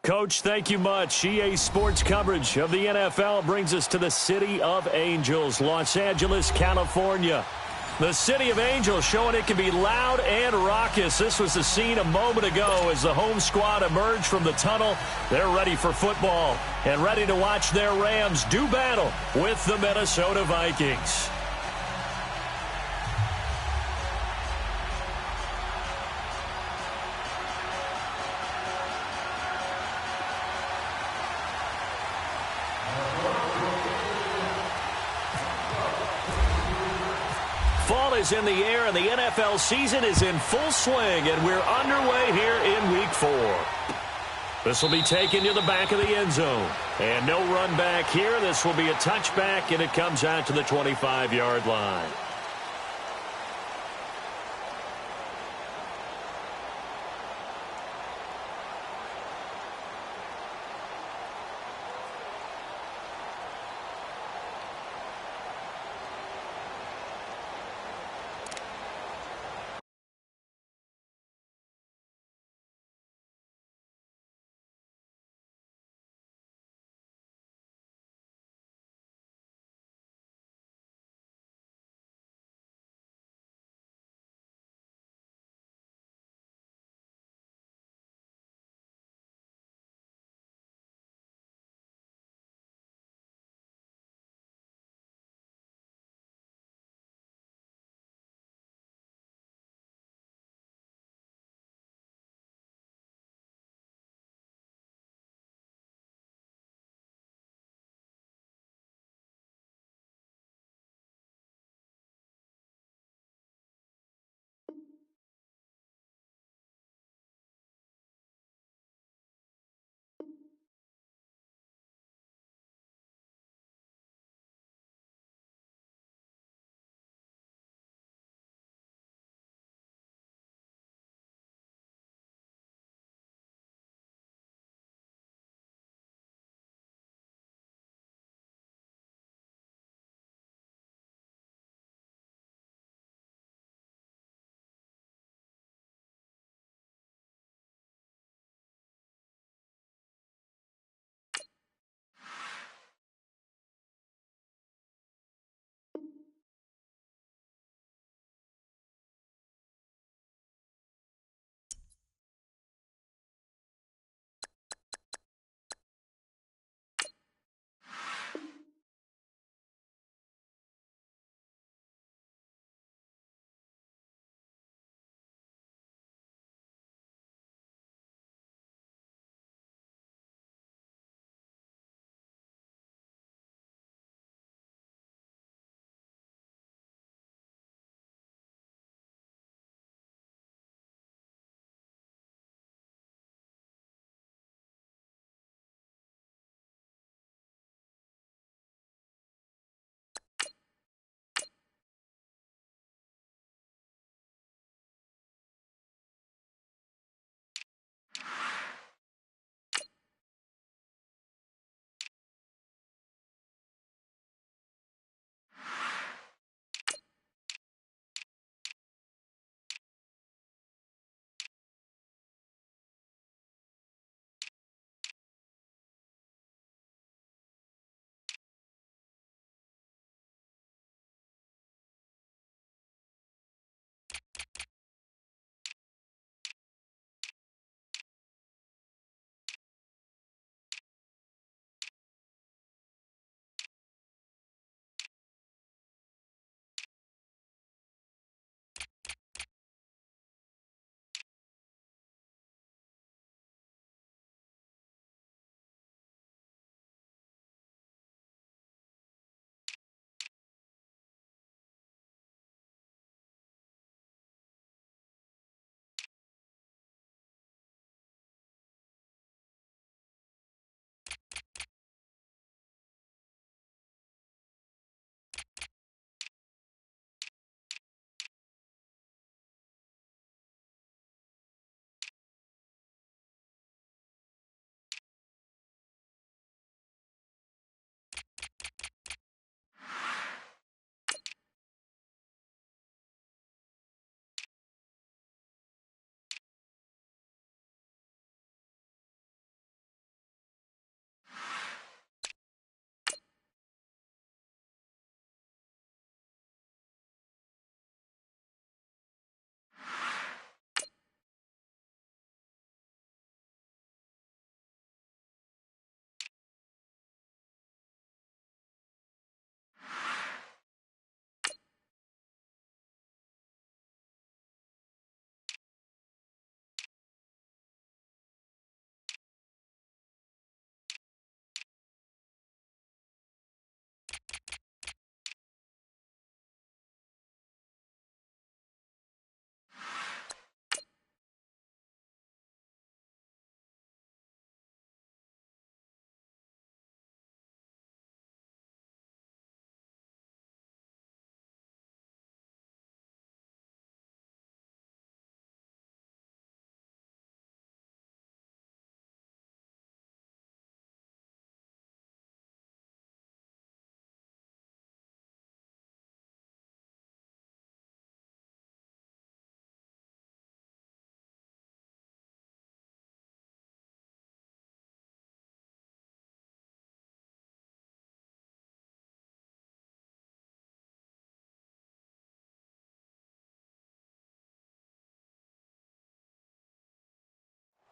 Coach, thank you much. EA Sports coverage of the NFL brings us to the City of Angels, Los Angeles, California. The City of Angels showing it can be loud and raucous. This was the scene a moment ago as the home squad emerged from the tunnel. They're ready for football and ready to watch their Rams do battle with the Minnesota Vikings. Fall is in the air, and the NFL season is in full swing, and we're underway here in Week 4. This will be taken to the back of the end zone. And no run back here. This will be a touchback, and it comes out to the 25-yard line.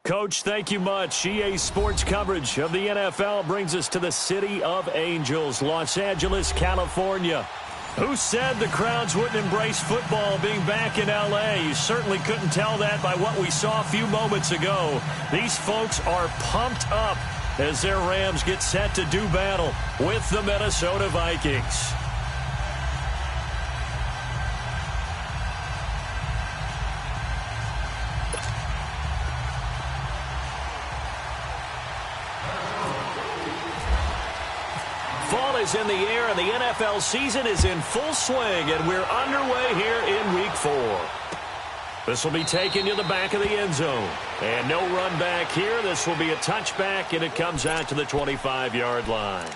Coach, thank you much. EA Sports coverage of the NFL brings us to the City of Angels, Los Angeles, California. Who said the crowds wouldn't embrace football being back in L.A.? You certainly couldn't tell that by what we saw a few moments ago. These folks are pumped up as their Rams get set to do battle with the Minnesota Vikings. Fall is in the air, and the NFL season is in full swing, and we're underway here in Week 4. This will be taken to the back of the end zone. And no run back here. This will be a touchback, and it comes out to the 25-yard line.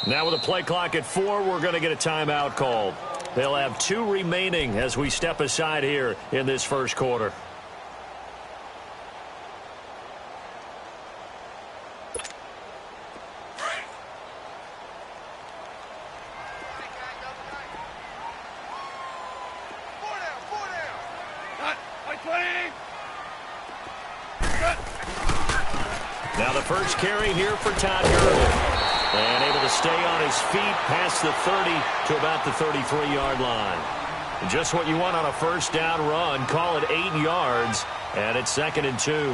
Now with a play clock at 4, we're going to get a timeout called. They'll have 2 remaining as we step aside here in this first quarter. Now the first carry here for Todd Gurley. And able to stay on his feet past the 30 to about the 33-yard line. And just what you want on a first down run. Call it 8 yards, and it's 2nd and 2. Here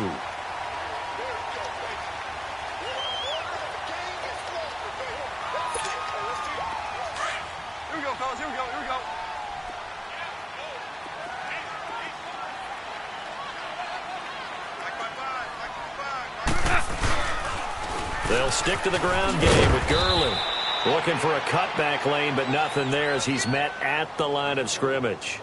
we go, fellas. Here we go. Here we go. They'll stick to the ground game with Gurley. Looking for a cutback lane, but nothing there as he's met at the line of scrimmage.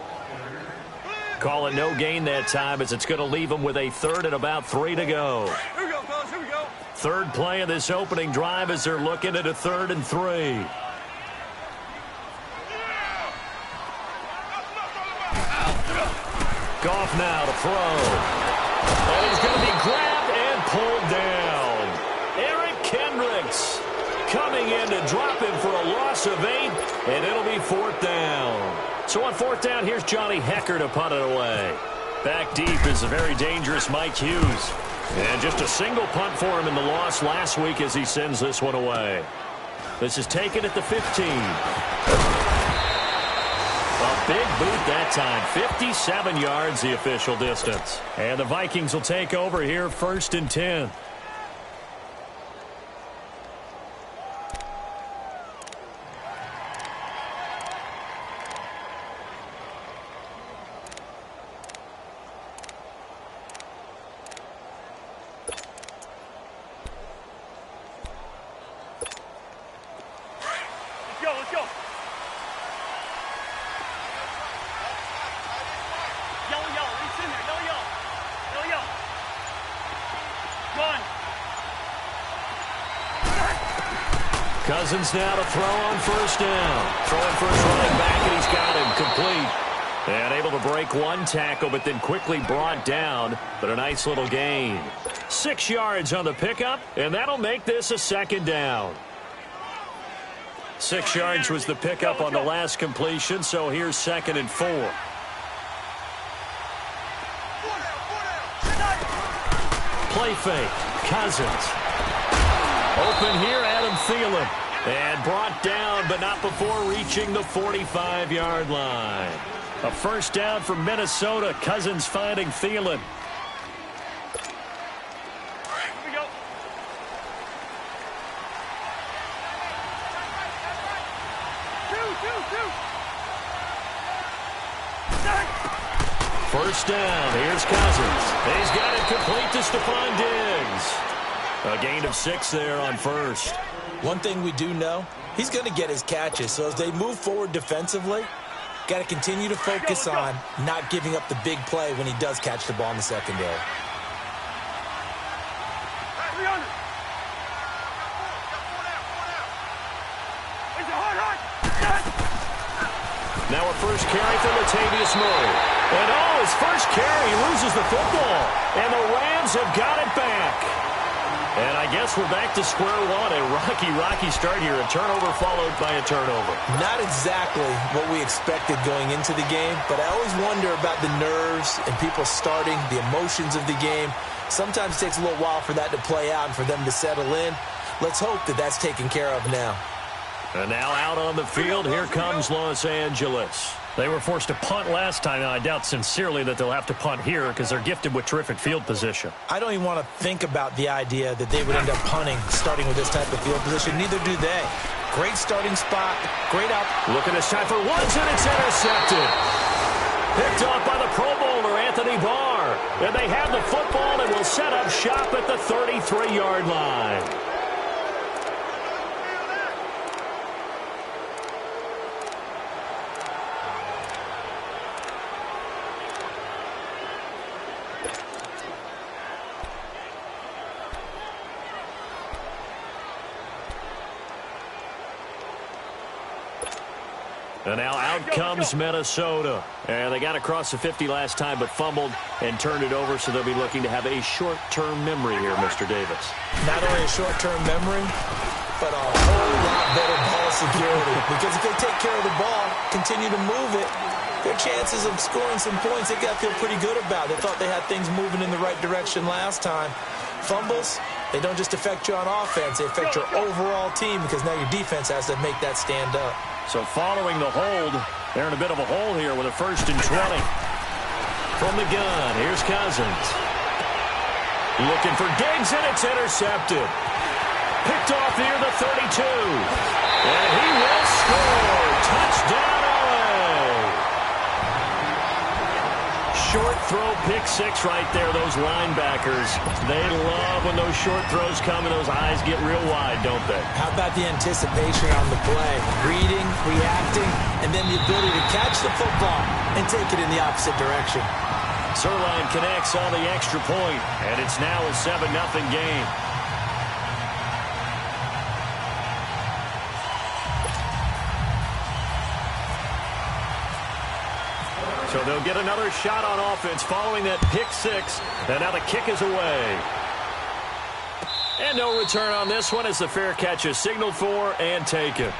Call it no gain that time as it's going to leave him with a 3rd and about 3 to go. Here we go, fellas. Here we go. Third play of this opening drive as they're looking at a 3rd and 3. Goff now to throw. And he's going to be grabbed and pulled down. Eric Kendricks coming in to drop him for a loss of 8, and it'll be 4th down. So on 4th down, here's Johnny Hekker to punt it away. Back deep is a very dangerous Mike Hughes. And just a single punt for him in the loss last week as he sends this one away. This is taken at the 15. A big boot that time. 57 yards the official distance. And the Vikings will take over here 1st and 10. Let's go. Yellow. It's in there. Yellow. Run. Cousins now to throw on 1st down. Throwing for his running back, and he's got him complete. And able to break one tackle, but then quickly brought down. But a nice little gain. 6 yards on the pickup, and that'll make this a 2nd down. 6 yards was the pickup on the last completion, so here's 2nd and 4. Play fake. Cousins. Open here, Adam Thielen. And brought down, but not before reaching the 45-yard line. A 1st down for Minnesota. Cousins finding Thielen. First down. Here's Cousins. And he's got it complete to Stephon Diggs. A gain of 6 there on 1st. One thing we do know, he's going to get his catches. So as they move forward defensively, Got to continue to focus on not giving up the big play when he does catch the ball in the secondary. Now a first carry for Latavius Murray. And his first carry, he loses the football. And the Rams have got it back. And I guess we're back to square one. A rocky start here. A turnover followed by a turnover. Not exactly what we expected going into the game, but I always wonder about the nerves and people starting, the emotions of the game. Sometimes it takes a little while for that to play out and for them to settle in. Let's hope that that's taken care of now. And now out on the field, here comes Los Angeles. They were forced to punt last time, and I doubt sincerely that they'll have to punt here because they're gifted with terrific field position. I don't even want to think about the idea that they would end up punting starting with this type of field position. Neither do they. Great starting spot, great out. Looking this time for Woods, and it's intercepted. Picked off by the Pro Bowler, Anthony Barr. And they have the football and will set up shop at the 33-yard line. And now out comes Minnesota. And they got across the 50 last time but fumbled and turned it over, so they'll be looking to have a short-term memory here, Mr. Davis. Not only a short-term memory, but a whole lot better ball security. Because if they take care of the ball, continue to move it, their chances of scoring some points, they got to feel pretty good about. They thought they had things moving in the right direction last time. Fumbles, they don't just affect you on offense, they affect your overall team because now your defense has to make that stand up. So following the hold, they're in a bit of a hole here with a 1st and 20. From the gun, here's Cousins. Looking for Diggs, and it's intercepted. Picked off near the 32. And he will score. Touchdown, LA. Short throw, pick six right there. Those linebackers, they love when those short throws come and those eyes get real wide, don't they? How about the anticipation on the play? Reading, reacting, and then the ability to catch the football and take it in the opposite direction. Zuerlein connects on the extra point, and it's now a 7-0 game. So they'll get another shot on offense following that pick six. And now the kick is away. And no return on this one as the fair catch is signaled for and taken.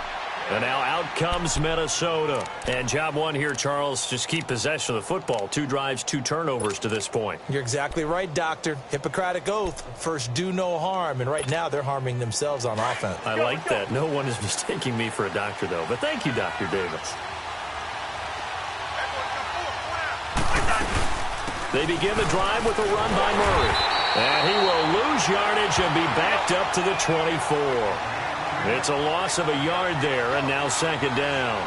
And now out comes Minnesota. And job one here, Charles, just keep possession of the football. 2 drives, 2 turnovers to this point. You're exactly right, Doctor. Hippocratic oath. First, do no harm. And right now, they're harming themselves on offense. I like that. No one is mistaking me for a doctor, though. But thank you, Dr. Davis. They begin the drive with a run by Murray. And he will lose yardage and be backed up to the 24. It's a loss of a yard there, and now 2nd down.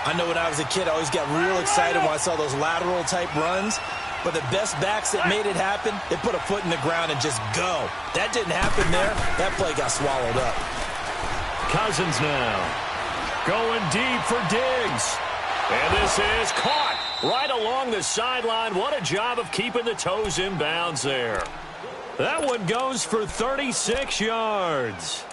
I know when I was a kid, I always got real excited when I saw those lateral-type runs. But the best backs that made it happen, they put a foot in the ground and just go. That didn't happen there. That play got swallowed up. Cousins now. Going deep for Diggs. And this is caught right along the sideline. What a job of keeping the toes in bounds there. That one goes for 36 yards.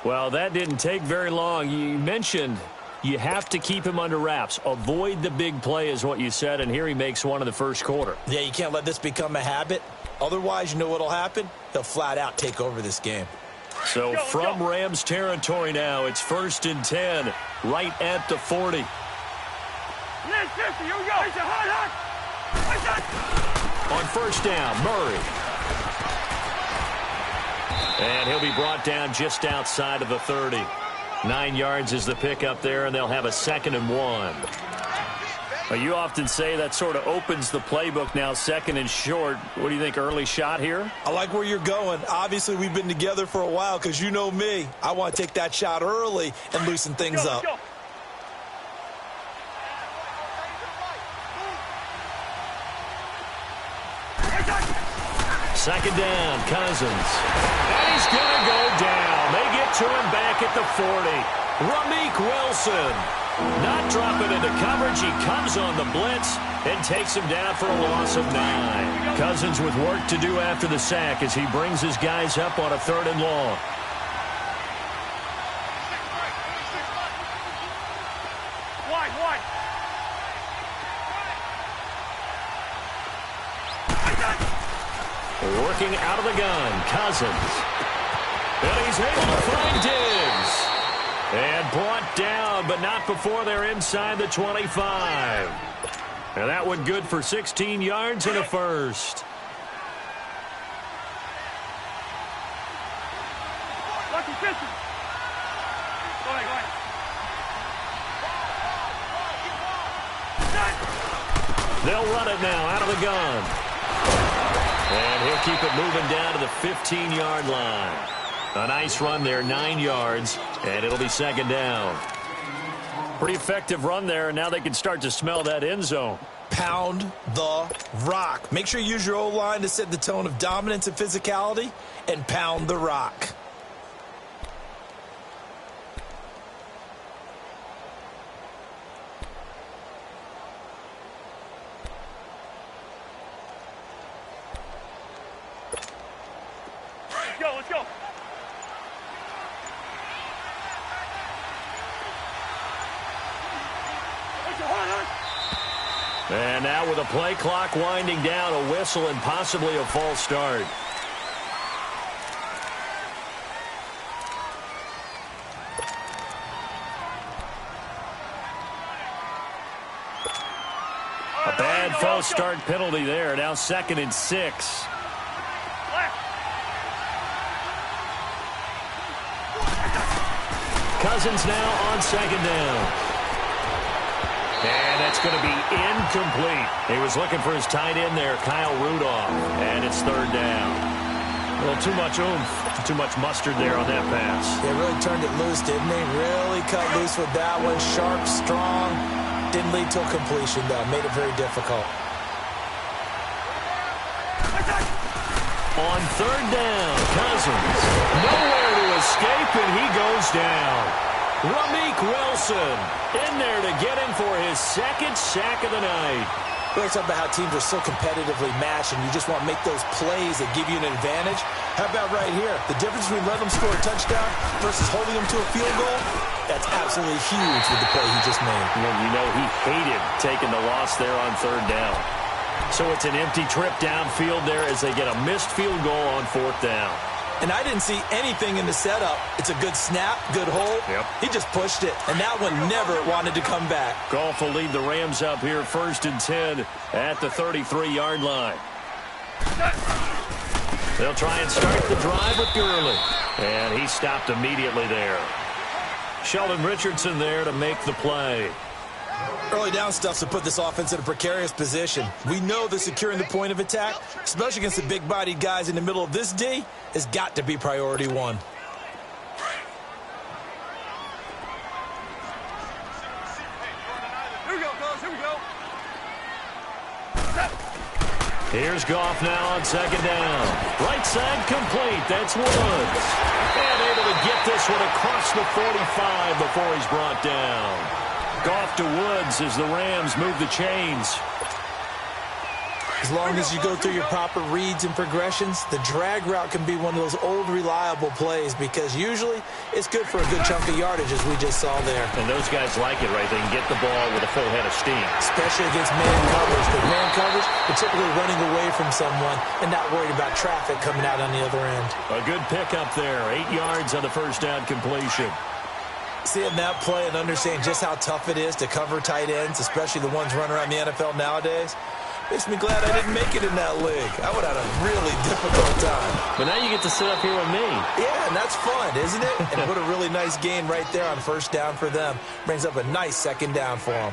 Well, that didn't take very long. You mentioned you have to keep him under wraps. Avoid the big play is what you said, and here he makes one in the first quarter. Yeah, you can't let this become a habit. Otherwise, you know what will happen? They'll flat out take over this game. So from Rams territory now, it's 1st and 10, right at the 40. On 1st down, Murray. And he'll be brought down just outside of the 30. 9 yards is the pickup there, and they'll have a 2nd and 1. Well, you often say that sort of opens the playbook now, 2nd and short. What do you think, early shot here? I like where you're going. Obviously, we've been together for a while because you know me. I want to take that shot early and loosen things up. 2nd down, Cousins. And he's going to go down. They get to him back at the 40. Ramik Wilson. Not dropping into coverage. He comes on the blitz and takes him down for a loss of 9. Cousins with work to do after the sack as he brings his guys up on a 3rd and long. Wide. Working out of the gun, Cousins. And he's able to find Diggs. And brought down, but not before they're inside the 25. And that one good for 16 yards and a first. Lucky Fisher. Go ahead. They'll run it now out of the gun. And he'll keep it moving down to the 15-yard line. A nice run there, 9 yards, and it'll be 2nd down. Pretty effective run there, and now they can start to smell that end zone. Pound the rock. Make sure you use your O-line to set the tone of dominance and physicality, and pound the rock. Let's go. And now with a play clock winding down, a whistle and possibly a false start. A bad false start penalty there. Now 2nd and 6. Cousins now on 2nd down. And that's going to be incomplete. He was looking for his tight end there, Kyle Rudolph. And it's 3rd down. A little too much oomph, too much mustard there on that pass. They really turned it loose, didn't they? Really cut loose with that one. Sharp, strong. Didn't lead to a completion, though. Made it very difficult. On 3rd down, Cousins. Nowhere to escape, and he goes down. Ramik Wilson in there to get him for his 2nd sack of the night. We're talking about how teams are so competitively matched, and you just want to make those plays that give you an advantage. How about right here? The difference between letting them score a touchdown versus holding them to a field goal, that's absolutely huge with the play he just made. You know, he hated taking the loss there on 3rd down. So it's an empty trip downfield there as they get a missed field goal on 4th down. And I didn't see anything in the setup. It's a good snap, good hold. Yep. He just pushed it, and that one never wanted to come back. Goff will lead the Rams up here 1st and 10 at the 33-yard line. They'll try and start the drive with Gurley. And he stopped immediately there. Sheldon Richardson there to make the play. Early down stuff to put this offense in a precarious position. We know that securing the point of attack, especially against the big-bodied guys in the middle of this D, has got to be priority 1. Here we go, fellas. Here we go. Here's Goff now on 2nd down. Right side complete. That's Woods. And able to get this one across the 45 before he's brought down. Goff to Woods as the Rams move the chains. As long as you go through your proper reads and progressions, the drag route can be one of those old reliable plays because usually it's good for a good chunk of yardage as we just saw there. And those guys like it, right? They can get the ball with a full head of steam. Especially against man coverage. But man coverage, they're typically running away from someone and not worried about traffic coming out on the other end. A good pickup there. 8 yards on the 1st down completion. Seeing that play and understanding just how tough it is to cover tight ends, especially the ones running around the NFL nowadays, makes me glad I didn't make it in that league. I would have had a really difficult time. But now you get to sit up here with me. Yeah, and that's fun, isn't it? And what a really nice gain right there on 1st down for them. Brings up a nice 2nd down for them.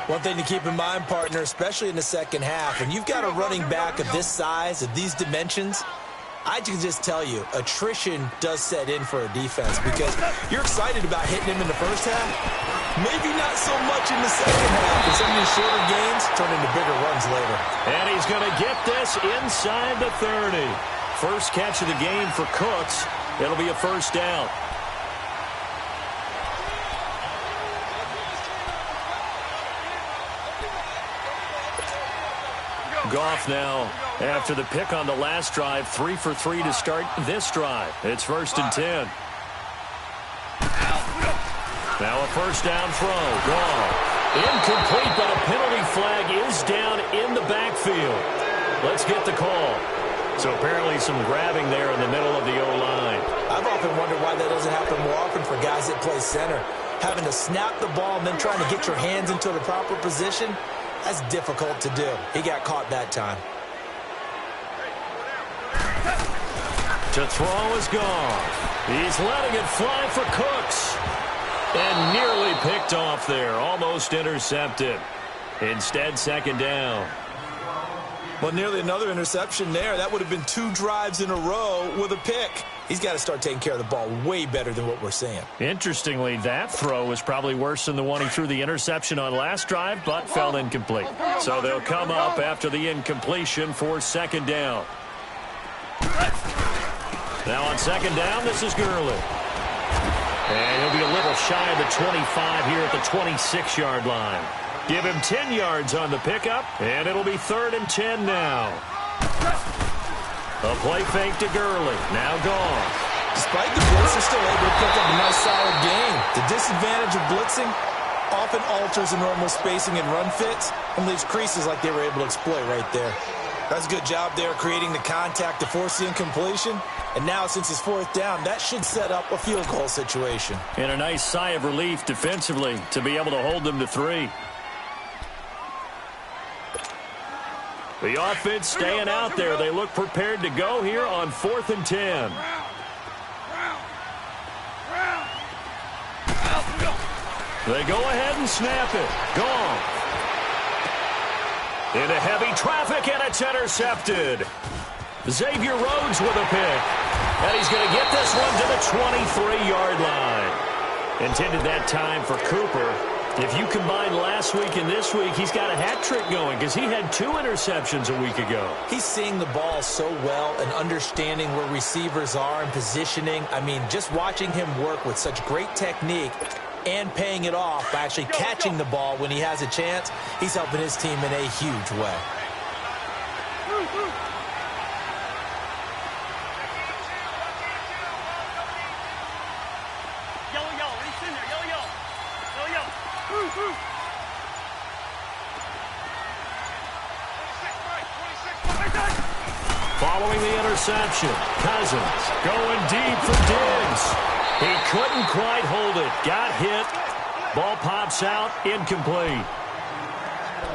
One thing to keep in mind, partner, especially in the second half, when you've got a running back of this size, of these dimensions, I can just tell you, attrition does set in for a defense because you're excited about hitting him in the first half. Maybe not so much in the second half, and some of these shorter gains turn into bigger runs later. And he's going to get this inside the 30. First catch of the game for Cooks. It'll be a 1st down. Goff now, after the pick on the last drive, 3 for 3 to start this drive. It's 1st and 10. Now a first down throw. Goff. Incomplete, but a penalty flag is down in the backfield. Let's get the call. So apparently some grabbing there in the middle of the O-line. I've often wondered why that doesn't happen more often for guys that play center. Having to snap the ball and then trying to get your hands into the proper position, that's difficult to do. He got caught that time. To throw is gone. He's letting it fly for Cooks. And nearly picked off there. Almost intercepted. Instead, 2nd down. Well, nearly another interception there. That would have been 2 drives in a row with a pick. He's got to start taking care of the ball way better than what we're seeing. Interestingly, that throw was probably worse than the one he threw the interception on last drive, but fell incomplete. So they'll come up after the incompletion for 2nd down. Now on 2nd down, this is Gurley. And he'll be a little shy of the 25 here at the 26-yard line. Give him 10 yards on the pickup, and it'll be 3rd and 10 now. A play fake to Gurley. Now gone. Despite the blitz, they're still able to pick up a nice solid gain. The disadvantage of blitzing often alters the normal spacing and run fits and leaves creases like they were able to exploit right there. That's a good job there creating the contact to force the incompletion. And now, since it's 4th down, that should set up a field goal situation. And a nice sigh of relief defensively to be able to hold them to 3. The offense staying out there. They look prepared to go here on 4th and 10. They go ahead and snap it. Gone. Into heavy traffic, and it's intercepted. Xavier Rhodes with a pick. And he's going to get this one to the 23-yard line. Intended that time for Cooper. If you combine last week and this week, he's got a hat trick going because he had 2 interceptions a week ago. He's seeing the ball so well and understanding where receivers are and positioning. I mean, just watching him work with such great technique and paying it off by actually catching the ball when he has a chance, he's helping his team in a huge way. Following the interception, Cousins going deep for Diggs. He couldn't quite hold it. Got hit. Ball pops out. Incomplete.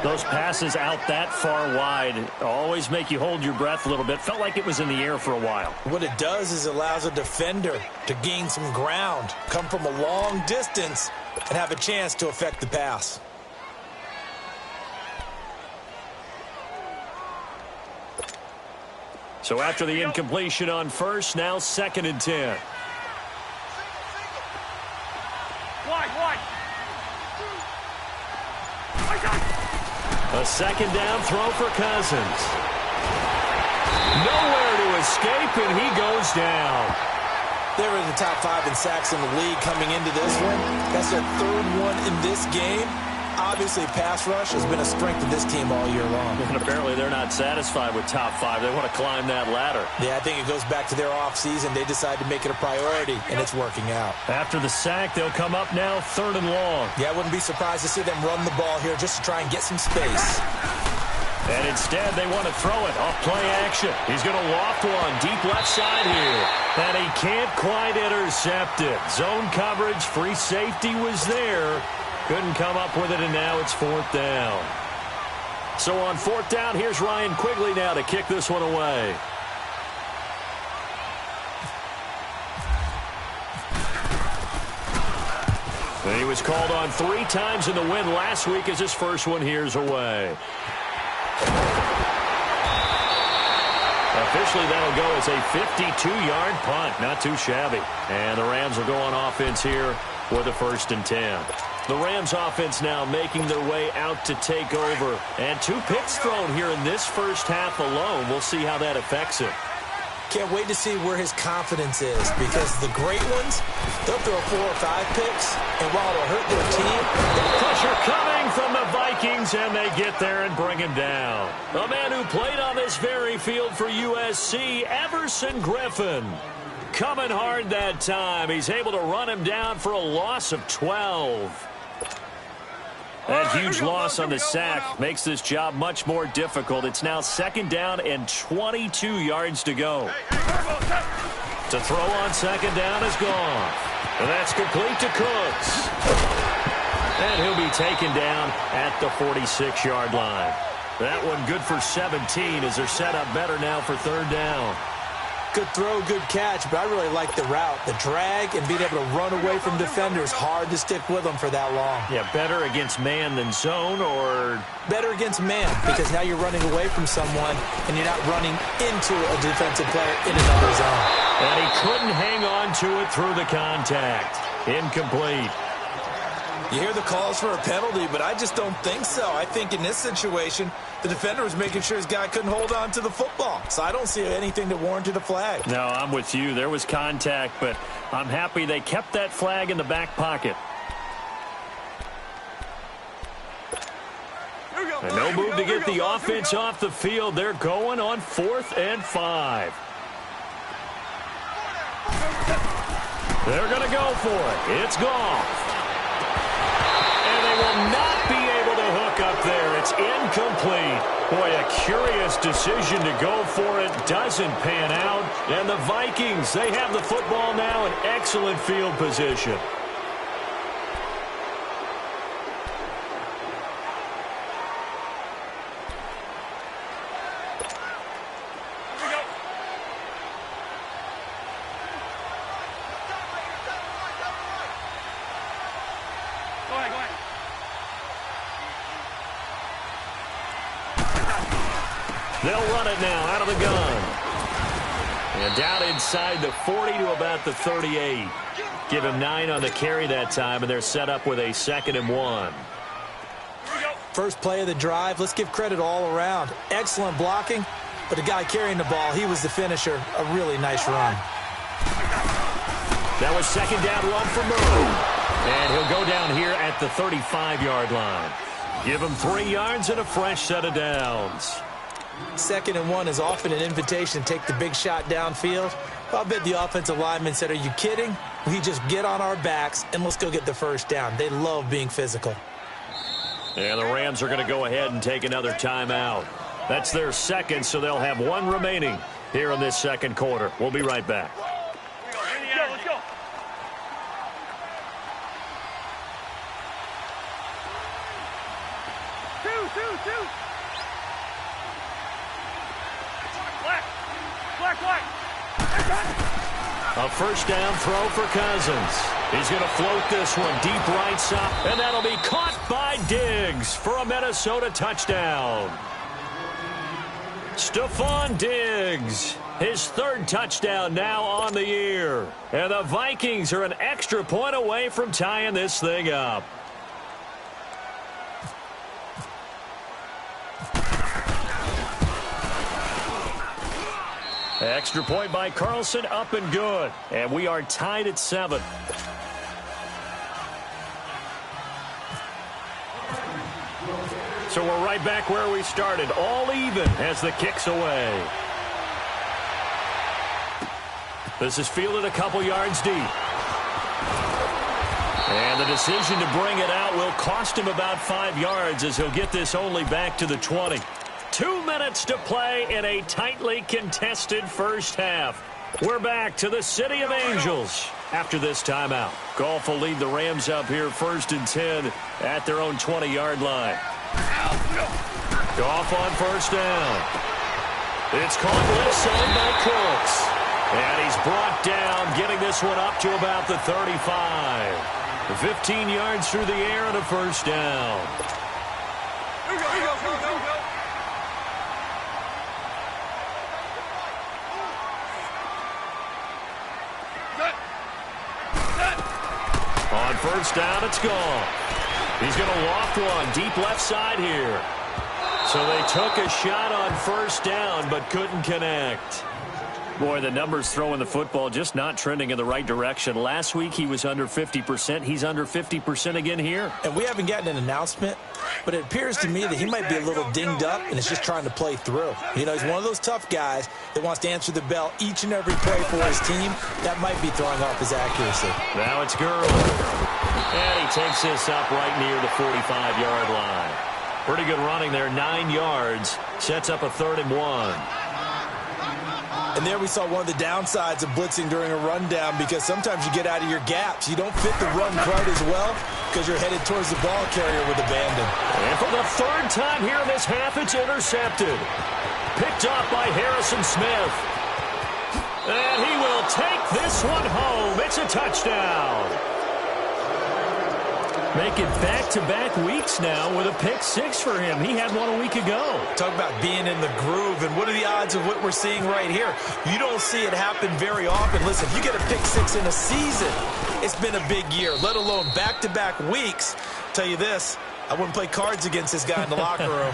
Those passes out that far wide always make you hold your breath a little bit. Felt like it was in the air for a while. What it does is allows a defender to gain some ground, come from a long distance, and have a chance to affect the pass. So after the incompletion on first, now 2nd and 10. Wide. A 2nd down throw for Cousins. Nowhere to escape, and he goes down. They were in the top 5 in sacks in the league coming into this one. That's their 3rd one in this game. Obviously, pass rush has been a strength of this team all year long. And apparently they're not satisfied with top 5. They want to climb that ladder. Yeah, I think it goes back to their offseason. They decided to make it a priority, and it's working out. After the sack, they'll come up now 3rd and long. Yeah, I wouldn't be surprised to see them run the ball here just to try and get some space. And instead, they want to throw it off play action. He's going to loft one deep left side here. And he can't quite intercept it. Zone coverage, free safety was there. Couldn't come up with it, and now it's 4th down. So on 4th down, here's Ryan Quigley now to kick this one away. And he was called on 3 times in the win last week as his first one here's away. Officially, that'll go as a 52-yard punt. Not too shabby. And the Rams will go on offense here with a 1st and 10. The Rams offense now making their way out to take over. And 2 picks thrown here in this first half alone. We'll see how that affects it. Can't wait to see where his confidence is, because the great ones, they'll throw 4 or 5 picks, and while it'll hurt their team, Pressure coming from the Vikings. Vikings, and they get there and bring him down. A man who played on this very field for USC, Everson Griffin. Coming hard that time. He's able to run him down for a loss of 12. That huge loss on the sack makes this job much more difficult. It's now 2nd down and 22 yards to go. To throw on 2nd down is gone. And that's complete to Cooks. And he'll be taken down at the 46-yard line. That one good for 17 as they're set up better now for 3rd down. Good throw, good catch, but I really like the route. The drag and being able to run away from defenders, hard to stick with them for that long. Yeah, better against man than zone, or? Better against man, because now you're running away from someone and you're not running into a defensive player in another zone. And he couldn't hang on to it through the contact. Incomplete. You hear the calls for a penalty, but I just don't think so. I think in this situation, the defender was making sure his guy couldn't hold on to the football. So I don't see anything that warranted a flag. No, I'm with you. There was contact, but I'm happy they kept that flag in the back pocket. And no move to get the offense off the field. They're going on 4th and 5. They're going to go for it. It's Goff. And they will not be able to hook up there. It's incomplete. Boy, a curious decision to go for it. Doesn't pan out. And the Vikings, they have the football now in excellent field position. They'll run it now out of the gun. And down inside the 40 to about the 38. Give him 9 on the carry that time, and they're set up with a 2nd and 1. First play of the drive, let's give credit all around. Excellent blocking, but the guy carrying the ball, he was the finisher. A really nice run. That was 2nd down run for Murray. And he'll go down here at the 35-yard line. Give him 3 yards and a fresh set of downs. 2nd and 1 is often an invitation to take the big shot downfield. I bet the offensive lineman said, are you kidding? We just get on our backs and let's go get the 1st down. They love being physical. And the Rams are going to go ahead and take another timeout. That's their 2nd, so they'll have 1 remaining here in this 2nd quarter. We'll be right back. Let's go. Two. Black. A 1st down throw for Cousins. He's going to float this one deep right side, and that'll be caught by Diggs for a Minnesota touchdown. Stephon Diggs, his 3rd touchdown now on the year. And the Vikings are an extra point away from tying this thing up. Extra point by Carlson, up and good. And we are tied at 7. So we're right back where we started, all even as the kick's away. This is fielded a couple yards deep. And the decision to bring it out will cost him about 5 yards as he'll get this only back to the 20. 2 minutes to play in a tightly contested first half. We're back to the City of Angels after this timeout. Goff will lead the Rams up here 1st and 10 at their own 20-yard line. Goff on 1st down. It's caught left side by Cooks. And he's brought down, getting this one up to about the 35. 15 yards through the air and a 1st down. Go. On 1st down, it's gone. He's going to loft one deep left side here. So they took a shot on 1st down but couldn't connect. Boy, the numbers throwing the football just not trending in the right direction. Last week he was under 50%. He's under 50% again here. And we haven't gotten an announcement, but it appears to me that he might be a little dinged up and is just trying to play through. You know, he's one of those tough guys that wants to answer the bell each and every play for his team. That might be throwing off his accuracy. Now it's Gurley. And he takes this up right near the 45-yard line. Pretty good running there, 9 yards. Sets up a 3rd and 1. And there we saw one of the downsides of blitzing during a rundown, because sometimes you get out of your gaps. You don't fit the run quite as well because you're headed towards the ball carrier with abandon. And for the 3rd time here in this half, it's intercepted. Picked off by Harrison Smith. And he will take this one home. It's a touchdown. Make it back-to-back weeks now with a pick 6 for him. He had one a week ago. Talk about being in the groove, and what are the odds of what we're seeing right here? You don't see it happen very often. Listen, if you get a pick 6 in a season, it's been a big year, let alone back-to-back weeks. Tell you this, I wouldn't play cards against this guy in the locker room.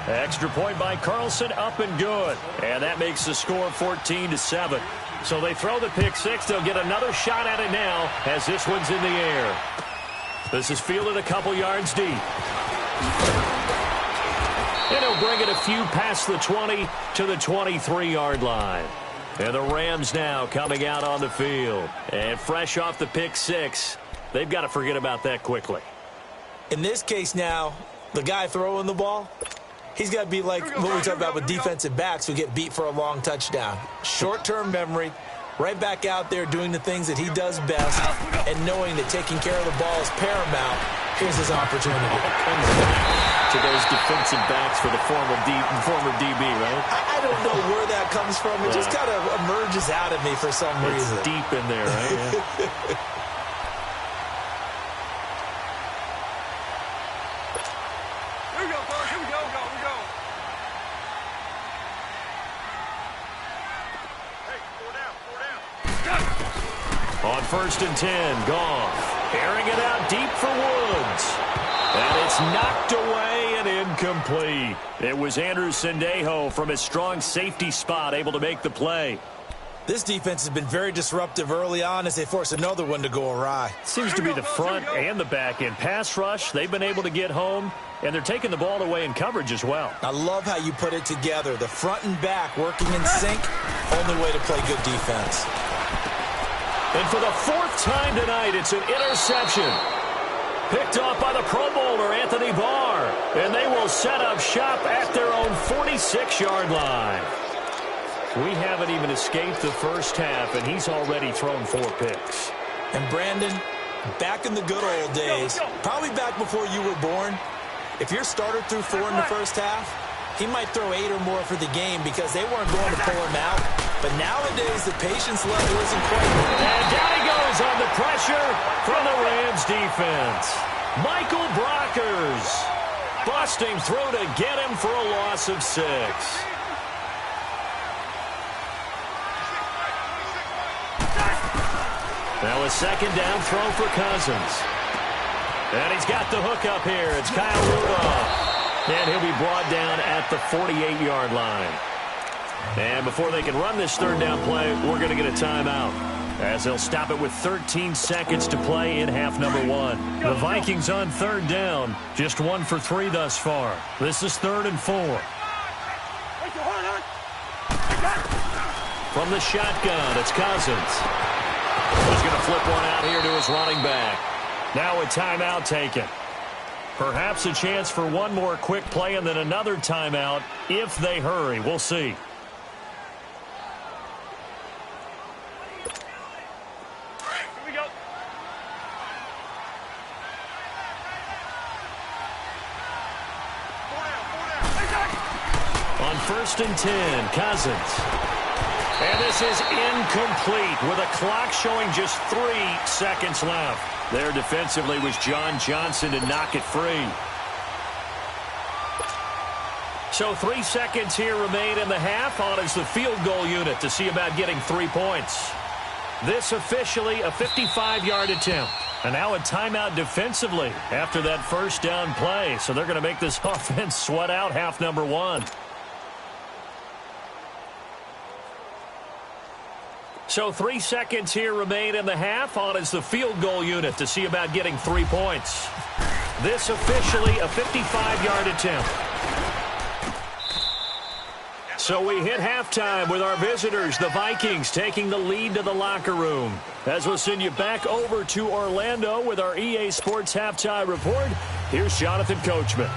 Extra point by Carlson, up and good. And that makes the score 14-7. So they throw the pick 6. They'll get another shot at it now as this one's in the air. This is fielded a couple yards deep. And he'll bring it a few past the 20 to the 23-yard line. And the Rams now coming out on the field. And fresh off the pick 6, they've got to forget about that quickly. In this case now, the guy throwing the ball, he's got to be like what we talk about with defensive backs who get beat for a long touchdown. Short-term memory. Right back out there doing the things that he does best and knowing that taking care of the ball is paramount. Here's his opportunity. Comes back to those defensive backs for the former DB, right? I don't know where that comes from. It just kind of emerges out of me for some reason. It's deep in there, right? Yeah. On 1st and 10, Goff airing it out deep for Woods. And it's knocked away and incomplete. It was Andrew Sendejo from his strong safety spot able to make the play. This defense has been very disruptive early on as they force another one to go awry. Seems to be the front and the back end. Pass rush, they've been able to get home, and they're taking the ball away in coverage as well. I love how you put it together. The front and back working in sync, only way to play good defense. And for the 4th time tonight, it's an interception. Picked off by the Pro Bowler, Anthony Barr. And they will set up shop at their own 46-yard line. We haven't even escaped the first half, and he's already thrown 4 picks. And Brandon, back in the good old days, probably back before you were born, if your starter threw 4 in the first half, he might throw 8 or more for the game because they weren't going to pull him out. But nowadays, the patience level isn't quite there. And down he goes on the pressure from the Rams defense. Michael Brockers busting through to get him for a loss of 6. Now a 2nd down throw for Cousins. And he's got the hook up here. It's Kyle Rudolph. And he'll be brought down at the 48-yard line. And before they can run this 3rd down play, we're going to get a timeout, as they'll stop it with 13 seconds to play in half number 1. The Vikings on 3rd down, just 1 for 3 thus far. This is 3rd and 4. From the shotgun, it's Cousins. He's going to flip one out here to his running back. Now a timeout taken. Perhaps a chance for one more quick play and then another timeout if they hurry. We'll see. On 1st and 10, Cousins. And this is incomplete with a clock showing just 3 seconds left. There defensively was John Johnson to knock it free. So 3 seconds here remain in the half. On is the field goal unit to see about getting 3 points. This officially a 55-yard attempt. And now a timeout defensively after that 1st down play. So they're going to make this offense sweat out half number 1. So 3 seconds here remain in the half. On is the field goal unit to see about getting 3 points. This officially a 55-yard attempt. So we hit halftime with our visitors, the Vikings, taking the lead to the locker room. As we'll send you back over to Orlando with our EA Sports Halftime Report, here's Jonathan Coachman.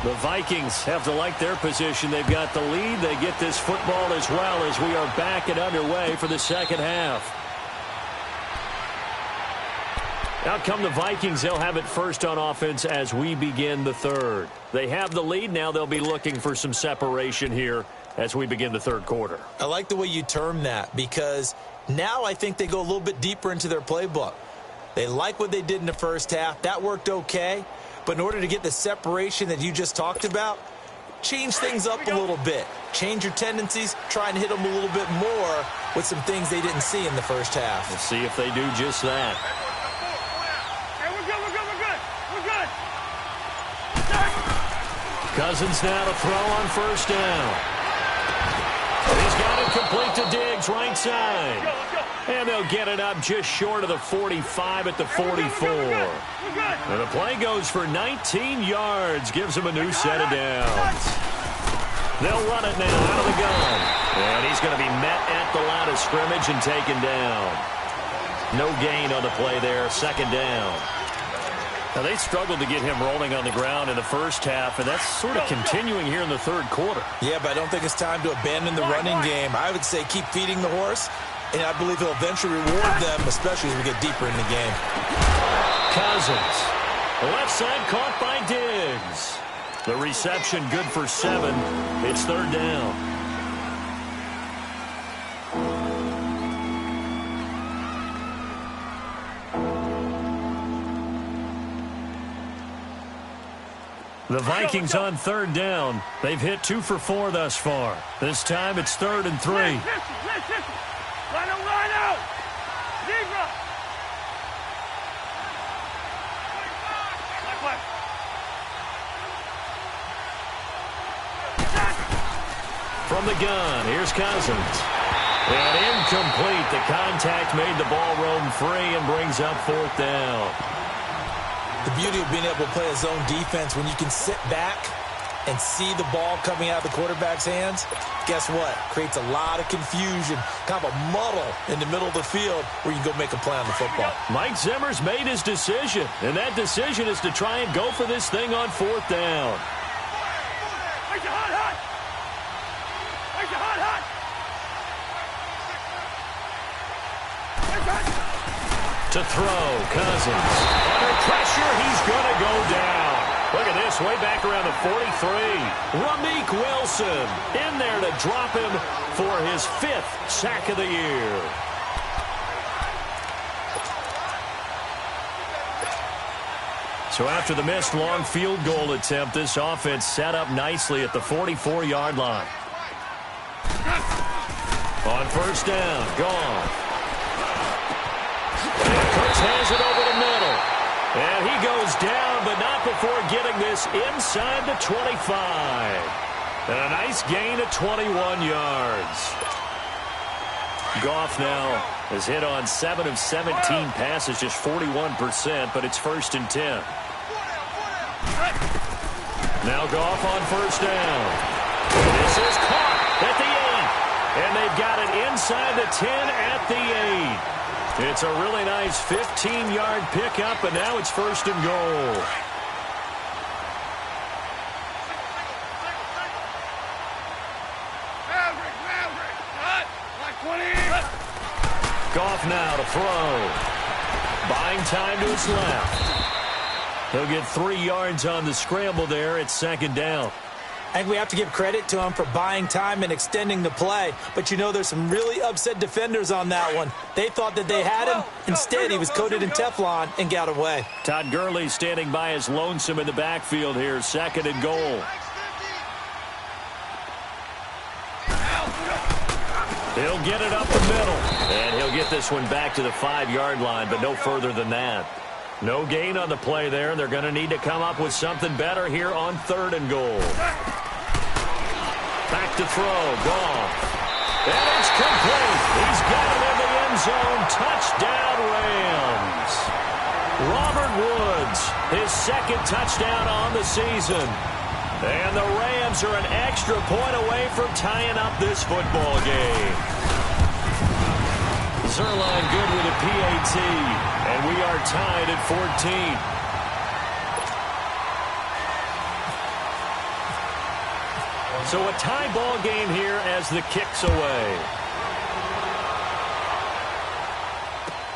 The Vikings have to like their position. They've got the lead. They get this football as well as we are back and underway for the second half. Out come the Vikings. They'll have it first on offense as we begin the third. They have the lead. Now they'll be looking for some separation here as we begin the third quarter. I like the way you term that because now I think they go a little bit deeper into their playbook. They like what they did in the first half. That worked okay. But in order to get the separation that you just talked about, change things up a little bit. Change your tendencies. Try and hit them a little bit more with some things they didn't see in the first half. Let's see if they do just that. Cousins now to throw on first down. He's got it complete to Diggs, right side. And they'll get it up just short of the 45 at the 44. And the play goes for 19 yards. Gives him a new set of downs. They'll run it now out of the gun. And he's going to be met at the line of scrimmage and taken down. No gain on the play there. Second down. Now, they struggled to get him rolling on the ground in the first half, and that's sort of continuing here in the third quarter. Yeah, but I don't think it's time to abandon the running game. I would say keep feeding the horse, and I believe he'll eventually reward them, especially as we get deeper in the game. Cousins. The left side caught by Diggs. The reception good for 7. It's third down. The Vikings on third down. They've hit 2 for 4 thus far. This time it's 3rd and 3. Line out. Zebra. From the gun, here's Cousins. And incomplete. The contact made the ball roam free and brings up 4th down. The beauty of being able to play a zone defense, when you can sit back and see the ball coming out of the quarterback's hands, guess what? Creates a lot of confusion, kind of a muddle in the middle of the field where you can go make a play on the football. Mike Zimmer's made his decision, and that decision is to try and go for this thing on 4th down. To throw, Cousins. Under pressure, he's going to go down. Look at this, way back around the 43. Ramik Wilson in there to drop him for his 5th sack of the year. So after the missed long field goal attempt, this offense set up nicely at the 44-yard line. On first down, gone. Cooks has it over the middle. And he goes down, but not before getting this inside the 25. And a nice gain of 21 yards. Goff now has hit on 7 of 17 passes, just 41%, but it's 1st and 10. Now Goff on first down. This is caught at the 8. And they've got it inside the 10 at the 8. It's a really nice 15-yard pickup, and now it's 1st and goal. Goff now to throw. Buying time to his left. He'll get 3 yards on the scramble there. It's 2nd down. I think we have to give credit to him for buying time and extending the play. But, you know, there's some really upset defenders on that one. They thought that they had him. Instead, he was coated in Teflon and got away. Todd Gurley standing by his lonesome in the backfield here. 2nd and goal. He'll get it up the middle. And he'll get this one back to the 5-yard line, but no further than that. No gain on the play there. They're going to need to come up with something better here on 3rd and goal. Back to throw. Goff. And it's complete. He's got it in the end zone. Touchdown, Rams. Robert Woods, his second touchdown on the season. And the Rams are an extra point away from tying up this football game. Zuerlein good with a PAT. And we are tied at 14. So a tie ball game here as the kick's away.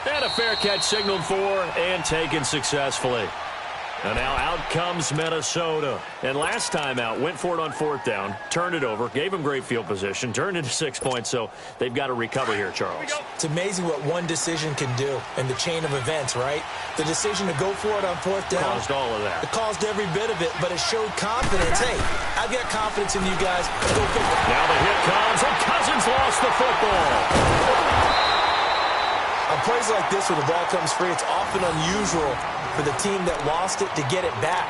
And a fair catch signaled for and taken successfully. And now out comes Minnesota. And last time out, went for it on fourth down, turned it over, gave them great field position, turned into 6 points, so they've got to recover here, Charles. It's amazing what one decision can do in the chain of events, right? The decision to go for it on fourth down. Caused all of that. It caused every bit of it, but it showed confidence. Hey, I've got confidence in you guys. Go for it. Now the hit comes, and Cousins lost the football. On plays like this where the ball comes free, it's often unusual for the team that lost it to get it back.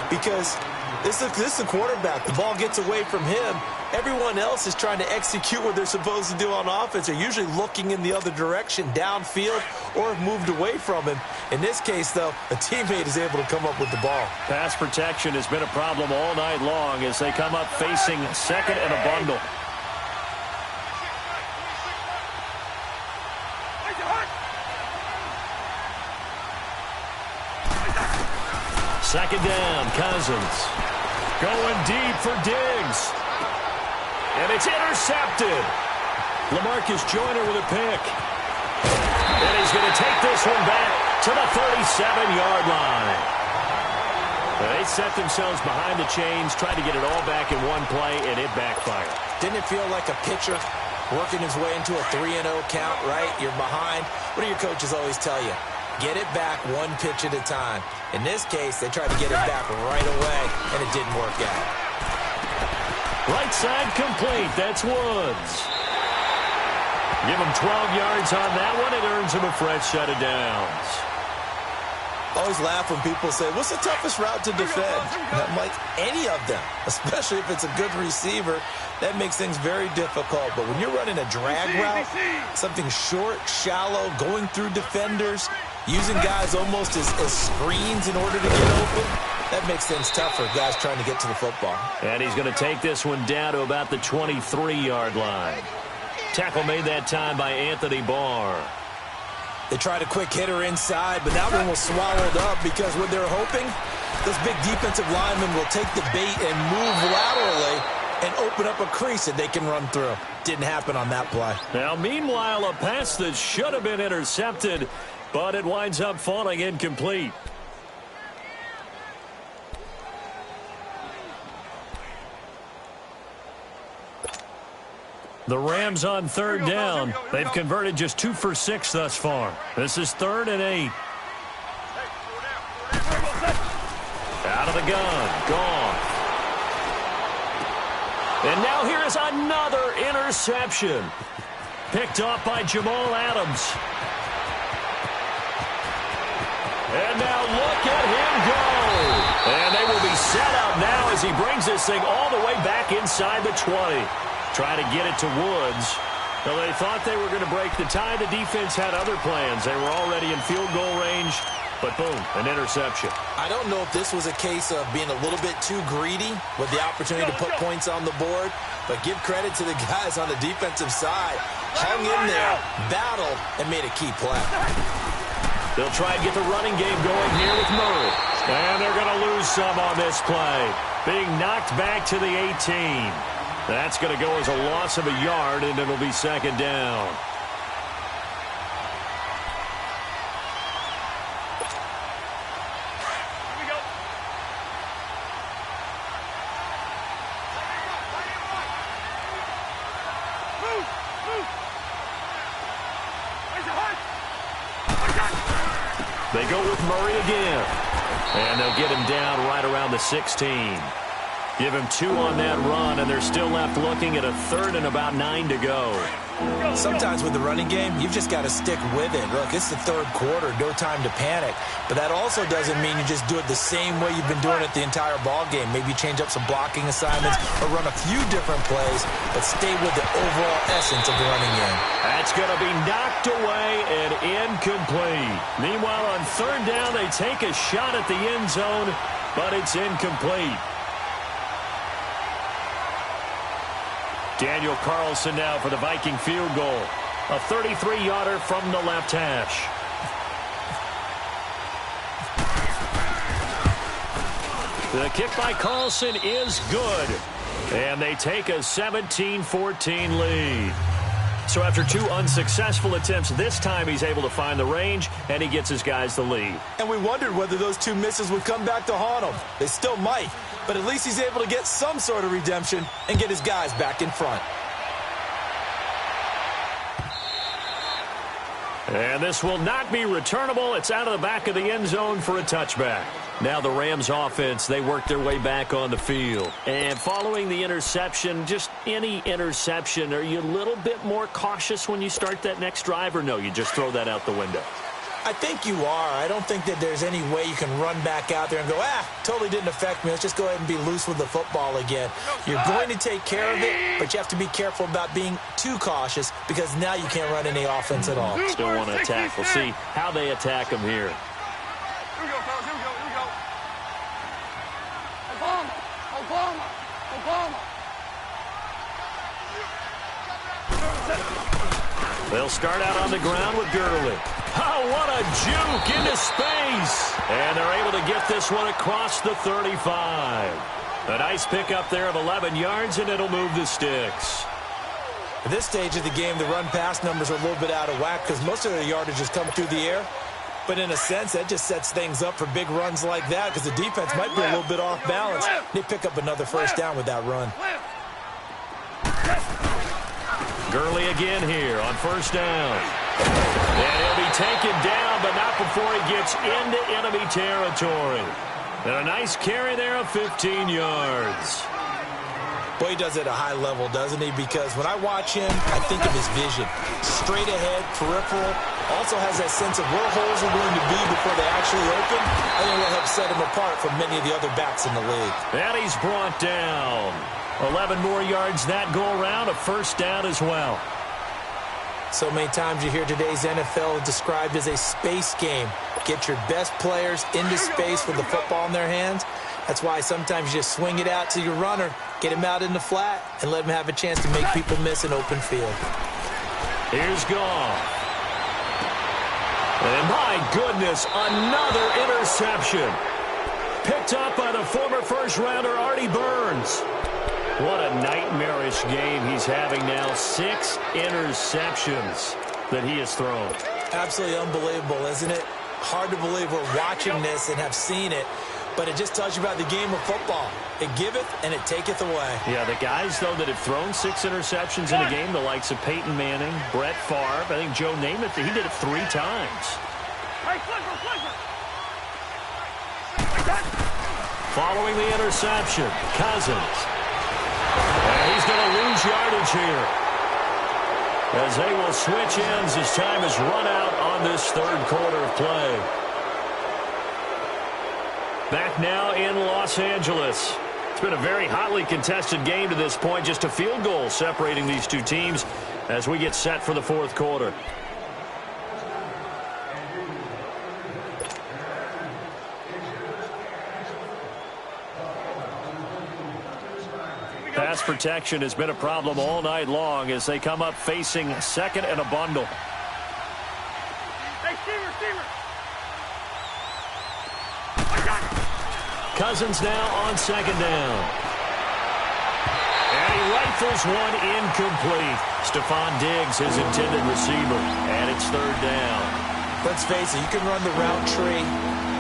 Because this is the quarterback. The ball gets away from him. Everyone else is trying to execute what they're supposed to do on offense. They're usually looking in the other direction, downfield, or have moved away from him. In this case, though, a teammate is able to come up with the ball. Pass protection has been a problem all night long as they come up facing second and a bundle. Second down, Cousins. Going deep for Diggs. And it's intercepted. LaMarcus Joyner with a pick. And he's going to take this one back to the 37-yard line. They set themselves behind the chains, tried to get it all back in one play, and it backfired. Didn't it feel like a pitcher working his way into a 3-0 count, right? You're behind. What do your coaches always tell you? Get it back one pitch at a time. In this case, they tried to get it back right away, and it didn't work out. Right side complete. That's Woods. Give him 12 yards on that one. It earns him a fresh set of downs. Always laugh when people say, what's the toughest route to defend? And I'm like, any of them, especially if it's a good receiver. That makes things very difficult. But when you're running a drag route, something short, shallow, going through defenders, using guys almost as screens in order to get open, that makes things tough for guys trying to get to the football. And he's going to take this one down to about the 23-yard line. Tackle made that time by Anthony Barr. They tried a quick hitter inside, but that one was swallowed up because what they're hoping, this big defensive lineman will take the bait and move laterally and open up a crease that they can run through. Didn't happen on that play. Now, meanwhile, a pass that should have been intercepted, but it winds up falling incomplete. The Rams on third down. They've converted just 2 for 6 thus far. This is 3rd and 8. Out of the gun. Gone. And now here is another interception. Picked off by Jamal Adams. And now look at him go. And they will be set up now as he brings this thing all the way back inside the 20. Try to get it to Woods. Well, they thought they were going to break the tie. The defense had other plans. They were already in field goal range, but boom, an interception. I don't know if this was a case of being a little bit too greedy with the opportunity to put points on the board, but give credit to the guys on the defensive side. Hung in there, battled, and made a key play. They'll try and get the running game going here with Murray. And they're going to lose some on this play. Being knocked back to the 18. That's going to go as a loss of a yard, and it'll be second down. Here we go. Move, move. Raise your heart. They go with Murray again. And they'll get him down right around the 16. Give him 2 on that run, and they're still left looking at a 3rd and about 9 to go. Sometimes with the running game, you've just got to stick with it. Look, it's the 3rd quarter, no time to panic. But that also doesn't mean you just do it the same way you've been doing it the entire ball game. Maybe change up some blocking assignments or run a few different plays, but stay with the overall essence of the running game. That's going to be knocked away and incomplete. Meanwhile, on 3rd down, they take a shot at the end zone, but it's incomplete. Daniel Carlson now for the Viking field goal. A 33-yarder from the left hash. The kick by Carlson is good. And they take a 17-14 lead. So after 2 unsuccessful attempts, this time he's able to find the range, and he gets his guys the lead. And we wondered whether those 2 misses would come back to haunt him. They still might, but at least he's able to get some sort of redemption and get his guys back in front. And this will not be returnable. It's out of the back of the end zone for a touchback. Now the Rams offense, they work their way back on the field. And following the interception, just any interception, are you a little bit more cautious when you start that next drive, or no, you just throw that out the window? I think you are. I don't think that there's any way you can run back out there and go, totally didn't affect me. Let's just go ahead and be loose with the football again. You're going to take care of it, but you have to be careful about being too cautious because now you can't run any offense at all. Still want to attack. We'll see how they attack him here. Here we go, fellas. Here we go. Here we go. Obama. They'll start out on the ground with Gurley. Oh, what a juke into space. And they're able to get this one across the 35. A nice pickup there of 11 yards, and it'll move the sticks. At this stage of the game, the run-pass numbers are a little bit out of whack because most of the yardage has come through the air. But in a sense, that just sets things up for big runs like that because the defense might be a little bit off balance. They pick up another 1st down with that run. Gurley again here on 1st down. And he'll be taken down, but not before he gets into enemy territory. And a nice carry there of 15 yards. Boy, he does it at a high level, doesn't he? Because when I watch him, I think of his vision. Straight ahead, peripheral. Also has that sense of where holes are going to be before they actually open. I think that'll help set him apart from many of the other backs in the league. And he's brought down. 11 more yards that go around, a 1st down as well. So many times you hear today's NFL described as a space game. Get your best players into space with the football in their hands. That's why sometimes you just swing it out to your runner, get him out in the flat, and let him have a chance to make people miss an open field. Here's Goff. And my goodness, another interception. Picked up by the former 1st-rounder Artie Burns. What a nightmarish game he's having now. 6 interceptions that he has thrown. Absolutely unbelievable, isn't it? Hard to believe we're watching this and have seen it, but it just tells you about the game of football. It giveth and it taketh away. Yeah, the guys, though, that have thrown 6 interceptions in a game, the likes of Peyton Manning, Brett Favre, I think Joe Namath, he did it 3 times. Hey, Clifford. Following the interception, Cousins. And he's going to lose yardage here as they will switch ends as time has run out on this 3rd quarter of play. Back now in Los Angeles. It's been a very hotly contested game to this point. Just a field goal separating these 2 teams as we get set for the 4th quarter. Pass protection has been a problem all night long as they come up facing 2nd and a bundle. Hey, receiver. Cousins now on 2nd down. And he rifles one incomplete. Stephon Diggs, his intended receiver. And it's 3rd down. Let's face it, you can run the route tree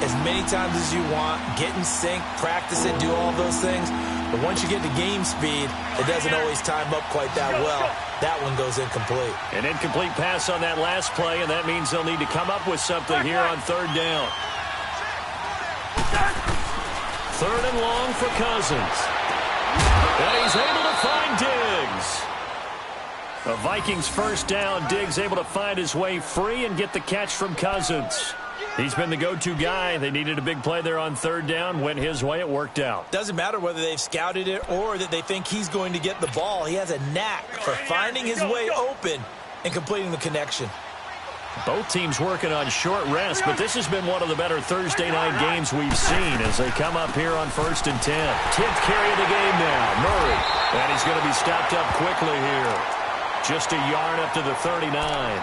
as many times as you want, get in sync, practice it, do all those things. But once you get to game speed, it doesn't always time up quite that well. That one goes incomplete. An incomplete pass on that last play, and that means they'll need to come up with something here on 3rd down. 3rd and long for Cousins. And he's able to find Diggs. The Vikings first down. Diggs able to find his way free and get the catch from Cousins. He's been the go-to guy. They needed a big play there on third down. Went his way. It worked out. Doesn't matter whether they've scouted it or that they think he's going to get the ball. He has a knack for finding his way open and completing the connection. Both teams working on short rest, but this has been one of the better Thursday night games we've seen as they come up here on 1st and 10. 10th carry of the game now. Murray. And he's going to be stopped up quickly here. Just a yard up to the 39.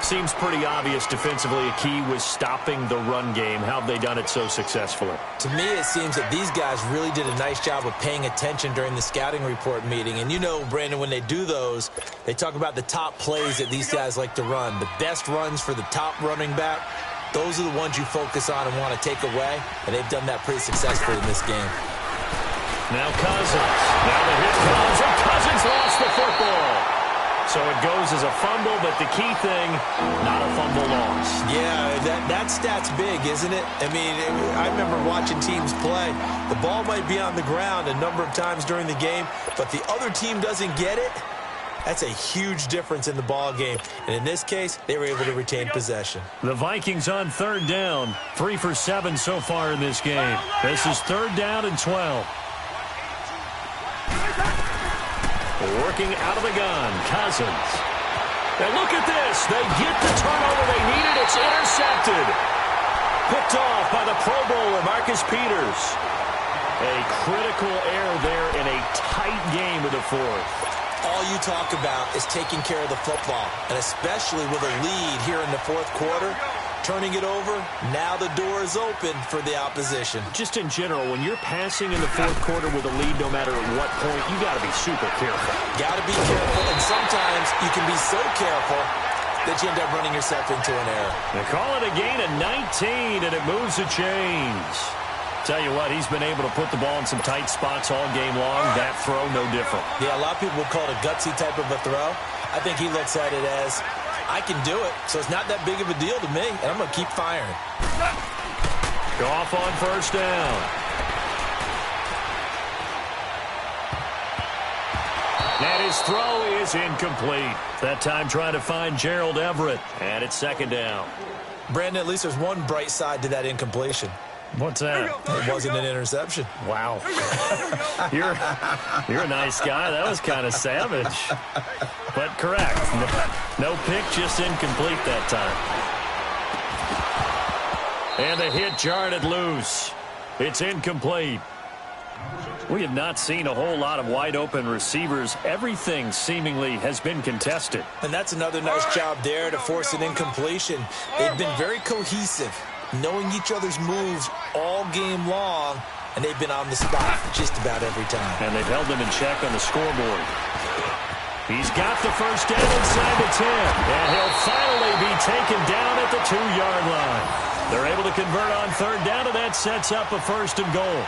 Seems pretty obvious defensively a key was stopping the run game. How have they done it so successfully? To me, it seems that these guys really did a nice job of paying attention during the scouting report meeting. And you know, Brandon, when they do those, they talk about the top plays that these guys like to run. The best runs for the top running back, those are the ones you focus on and want to take away. And they've done that pretty successfully in this game. Now Cousins. Now the hit comes, and Cousins lost the football. So it goes as a fumble, but the key thing, not a fumble loss. Yeah, that stat's big, isn't it? I mean, I remember watching teams play. The ball might be on the ground a number of times during the game, but the other team doesn't get it. That's a huge difference in the ball game. And in this case, they were able to retain possession. The Vikings on third down. 3 for 7 so far in this game. This is 3rd down and 12. Working out of the gun, Cousins. And look at this. They get the turnover they needed. It's intercepted. Picked off by the Pro Bowler, Marcus Peters. A critical error there in a tight game of the 4th. All you talk about is taking care of the football, and especially with a lead here in the 4th quarter. Turning it over, now the door is open for the opposition. Just in general, when you're passing in the 4th quarter with a lead, no matter at what point, you got to be super careful. Got to be careful, and sometimes you can be so careful that you end up running yourself into an error. They call it a gain of 19, and it moves the chains. Tell you what, he's been able to put the ball in some tight spots all game long. That throw, no different. Yeah, a lot of people would call it a gutsy type of a throw. I think he looks at it as, I can do it, so it's not that big of a deal to me, and I'm going to keep firing. Goff on 1st down. And his throw is incomplete. That time trying to find Gerald Everett, and it's 2nd down. Brandon, at least there's one bright side to that incompletion. What's that? It wasn't an interception. Wow. You're a nice guy. That was kind of savage. But correct. No pick, just incomplete that time. And the hit jarred it loose. It's incomplete. We have not seen a whole lot of wide-open receivers. Everything seemingly has been contested. And that's another nice job there to force an incompletion. They've been very cohesive, knowing each other's moves all game long, and they've been on the spot just about every time. And they've held them in check on the scoreboard. He's got the first down inside the 10, and he'll finally be taken down at the 2-yard line. They're able to convert on third down, and that sets up a 1st and goal.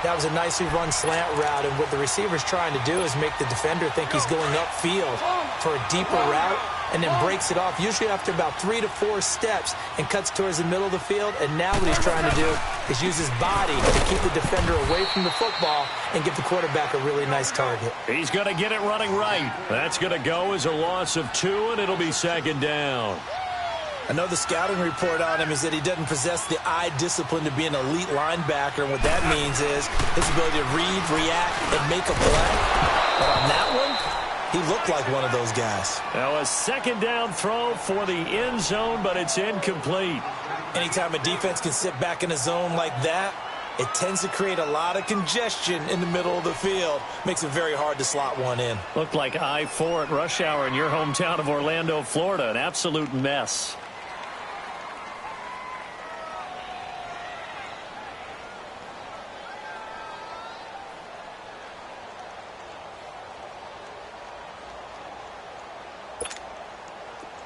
That was a nicely run slant route, and what the receiver's trying to do is make the defender think he's going upfield for a deeper route, and then breaks it off, usually after about 3 to 4 steps, and cuts towards the middle of the field. And now what he's trying to do is use his body to keep the defender away from the football and give the quarterback a really nice target. He's going to get it running right. That's going to go as a loss of 2, and it'll be 2nd down. I know the scouting report on him is that he doesn't possess the eye discipline to be an elite linebacker. And what that means is his ability to read, react, and make a play. But on that one, he looked like one of those guys. Now a 2nd down throw for the end zone, but it's incomplete. Anytime a defense can sit back in a zone like that, it tends to create a lot of congestion in the middle of the field. Makes it very hard to slot one in. Looked like I-4 at rush hour in your hometown of Orlando, Florida. An absolute mess.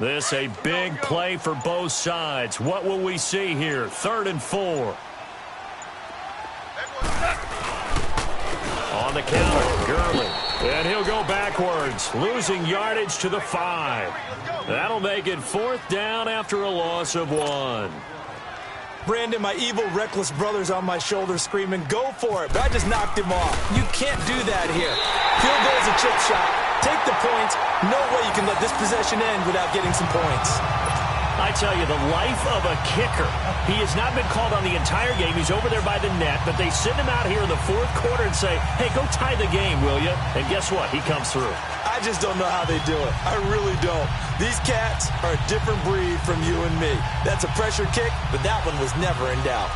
This a big play for both sides. What will we see here? 3rd and 4. On the counter, Gurley. And he'll go backwards, losing yardage to the 5. That'll make it 4th down after a loss of 1. Brandon, my evil, reckless brother's on my shoulder screaming, go for it, but I just knocked him off. You can't do that here. Field goal's a chip shot. Take the points. No way you can let this possession end without getting some points. I tell you, the life of a kicker. He has not been called on the entire game. He's over there by the net, but they send him out here in the fourth quarter and say, hey, go tie the game, will you? And guess what? He comes through. I just don't know how they do it. I really don't. These cats are a different breed from you and me. That's a pressure kick, but that one was never in doubt.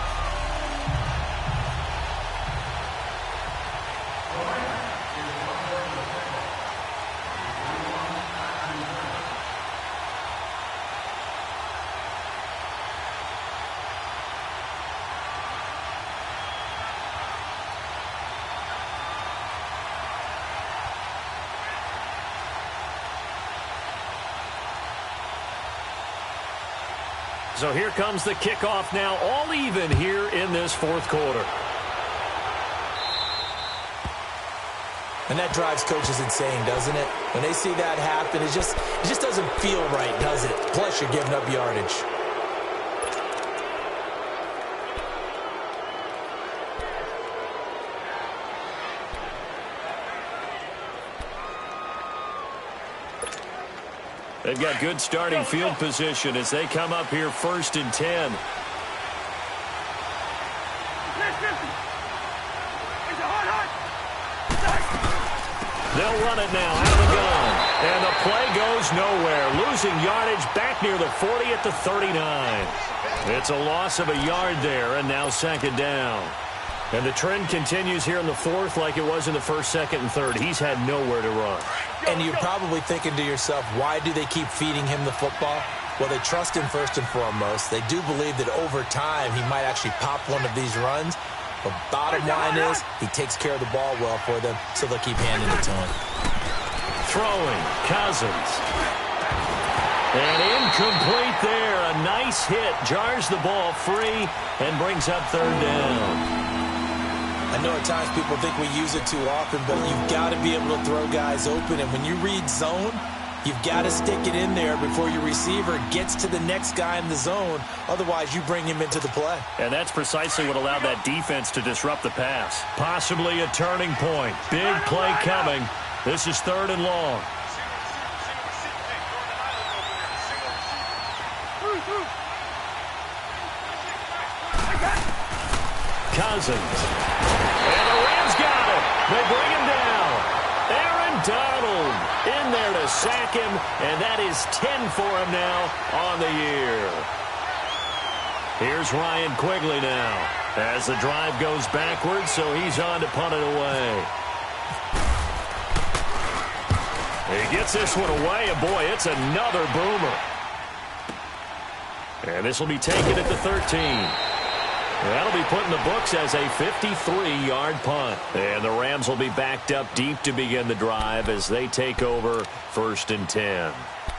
So here comes the kickoff now, all even here in this fourth quarter. And that drives coaches insane, doesn't it? When they see that happen, it just doesn't feel right, does it? Plus, you're giving up yardage. They've got good starting field position as they come up here 1st and 10. They'll run it now out of the gun. And the play goes nowhere. Losing yardage back near the 40 at the 39. It's a loss of a yard there, and now 2nd down. And the trend continues here in the fourth like it was in the first, second, and third. He's had nowhere to run. And you're probably thinking to yourself, why do they keep feeding him the football? Well, they trust him first and foremost. They do believe that over time he might actually pop one of these runs. But bottom line is he takes care of the ball well for them, so they'll keep handing it to him. Throwing, Cousins. And incomplete there. A nice hit. Jars the ball free and brings up 3rd down. I know at times people think we use it too often, but you've got to be able to throw guys open. And when you read zone, you've got to stick it in there before your receiver gets to the next guy in the zone. Otherwise, you bring him into the play. And that's precisely what allowed that defense to disrupt the pass. Possibly a turning point. Big play coming. This is 3rd and long. Cousins. And the Rams got him. They bring him down. Aaron Donald in there to sack him, and that is 10 for him now on the year. Here's Ryan Quigley now as the drive goes backwards, so he's on to punt it away. He gets this one away, and boy, it's another boomer. And this will be taken at the 13. That'll be put in the books as a 53-yard punt. And the Rams will be backed up deep to begin the drive as they take over 1st and 10.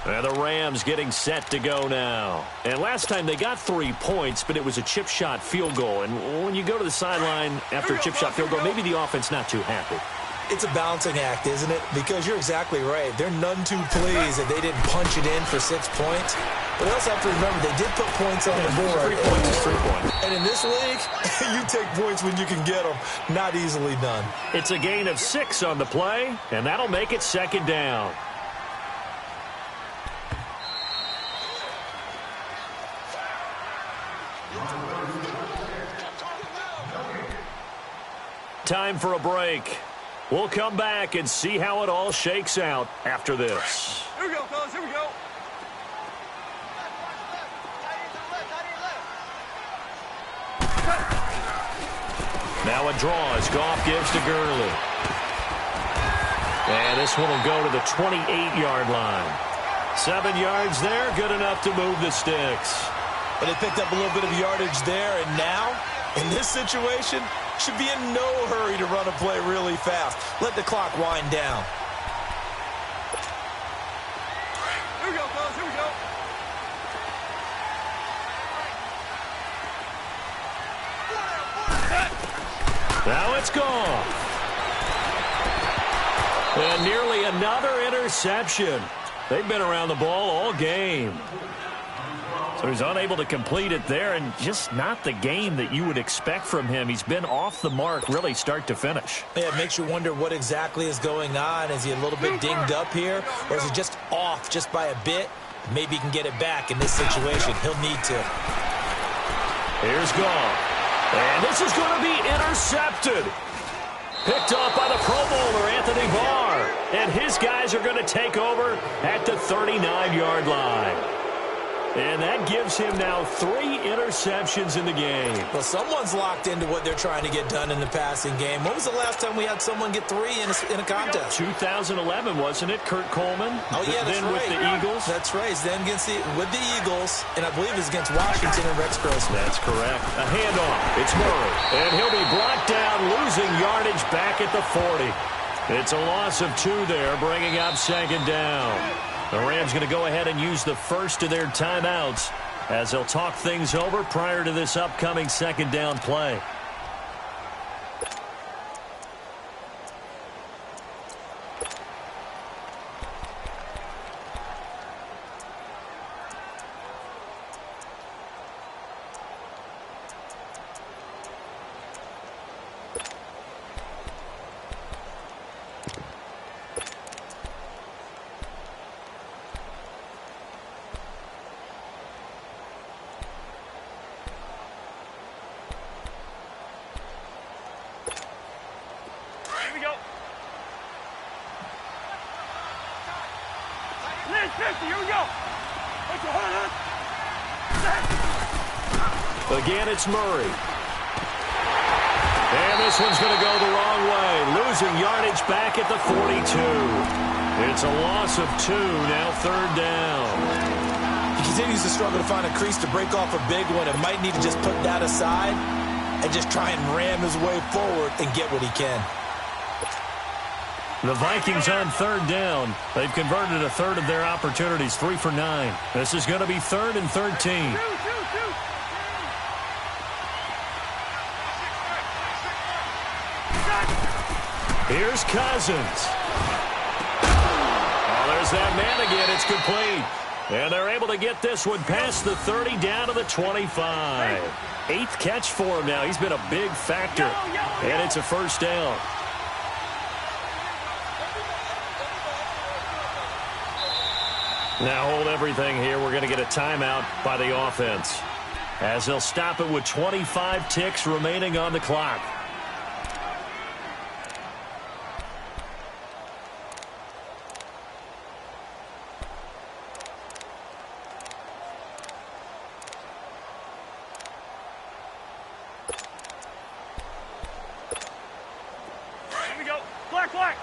And the Rams getting set to go now. And last time they got 3 points, but it was a chip shot field goal. And when you go to the sideline after a chip shot field goal, maybe the offense not too happy. It's a balancing act, isn't it? Because you're exactly right. They're none too pleased that they didn't punch it in for 6 points. But they also have to remember they did put points on the board. 3 points is 3 points. And in this league, you take points when you can get them. Not easily done. It's a gain of 6 on the play, and that'll make it 2nd down. Time for a break. We'll come back and see how it all shakes out after this. Here we go, fellas. Here we go. Now a draw as Goff gives to Gurley. And this one will go to the 28-yard line. 7 yards there, good enough to move the sticks. And they picked up a little bit of yardage there, and now, in this situation, should be in no hurry to run a play really fast. Let the clock wind down. Here we go, fellas. Here we go. Now it's gone. And nearly another interception. They've been around the ball all game. So he's unable to complete it there, and just not the game that you would expect from him. He's been off the mark really start to finish. Yeah, it makes you wonder what exactly is going on. Is he a little bit dinged up here, or is he just off just by a bit? Maybe he can get it back in this situation. He'll need to. Here's Goff. And this is going to be intercepted. Picked off by the Pro Bowler, Anthony Barr. And his guys are going to take over at the 39-yard line. And that gives him now 3 interceptions in the game. Well, someone's locked into what they're trying to get done in the passing game. When was the last time we had someone get 3 in a contest? 2011, wasn't it? Kurt Coleman. Oh, yeah, that's then right. with the Eagles. That's right. Then with the Eagles, and I believe it's against Washington and Rex Grossman. That's correct. A handoff. It's Murray. And he'll be brought down, losing yardage back at the 40. It's a loss of 2 there, bringing up 2nd down. The Rams going to go ahead and use the first of their timeouts as they'll talk things over prior to this upcoming 2nd down play. Again, it's Murray. And this one's going to go the wrong way. Losing yardage back at the 42. It's a loss of 2, now 3rd down. He continues to struggle to find a crease to break off a big one and might need to just put that aside and just try and ram his way forward and get what he can. The Vikings on 3rd down. They've converted a third of their opportunities, 3 for 9. This is going to be 3rd and 13. Here's Cousins. Oh, there's that man again. It's complete. And they're able to get this one past the 30 down to the 25. 8th catch for him now. He's been a big factor. And it's a 1st down. Now hold everything here. We're going to get a timeout by the offense, as they'll stop it with 25 ticks remaining on the clock. Here we go. Black, black.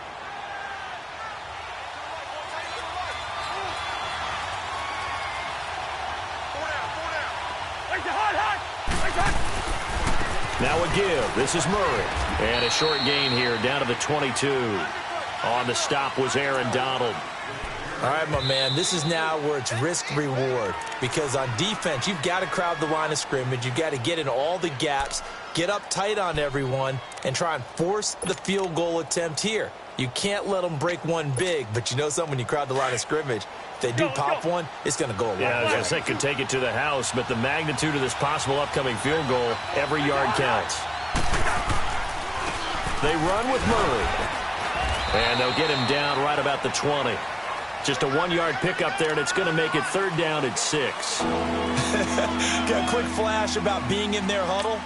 Now a give. This is Murray. And a short gain here down to the 22. On the stop was Aaron Donald. All right, my man, this is now where it's risk-reward, because on defense, you've got to crowd the line of scrimmage. You've got to get in all the gaps, get up tight on everyone, and try and force the field goal attempt here. You can't let them break one big, but you know something, when you crowd the line of scrimmage, if they do pop one, it's going to go a long way. Yeah, I was going to say, could take it to the house, but the magnitude of this possible upcoming field goal, every yard counts. They run with Murray. And they'll get him down right about the 20. Just a 1-yard pickup there, and it's going to make it 3rd down at 6. Got a quick flash about being in their huddle.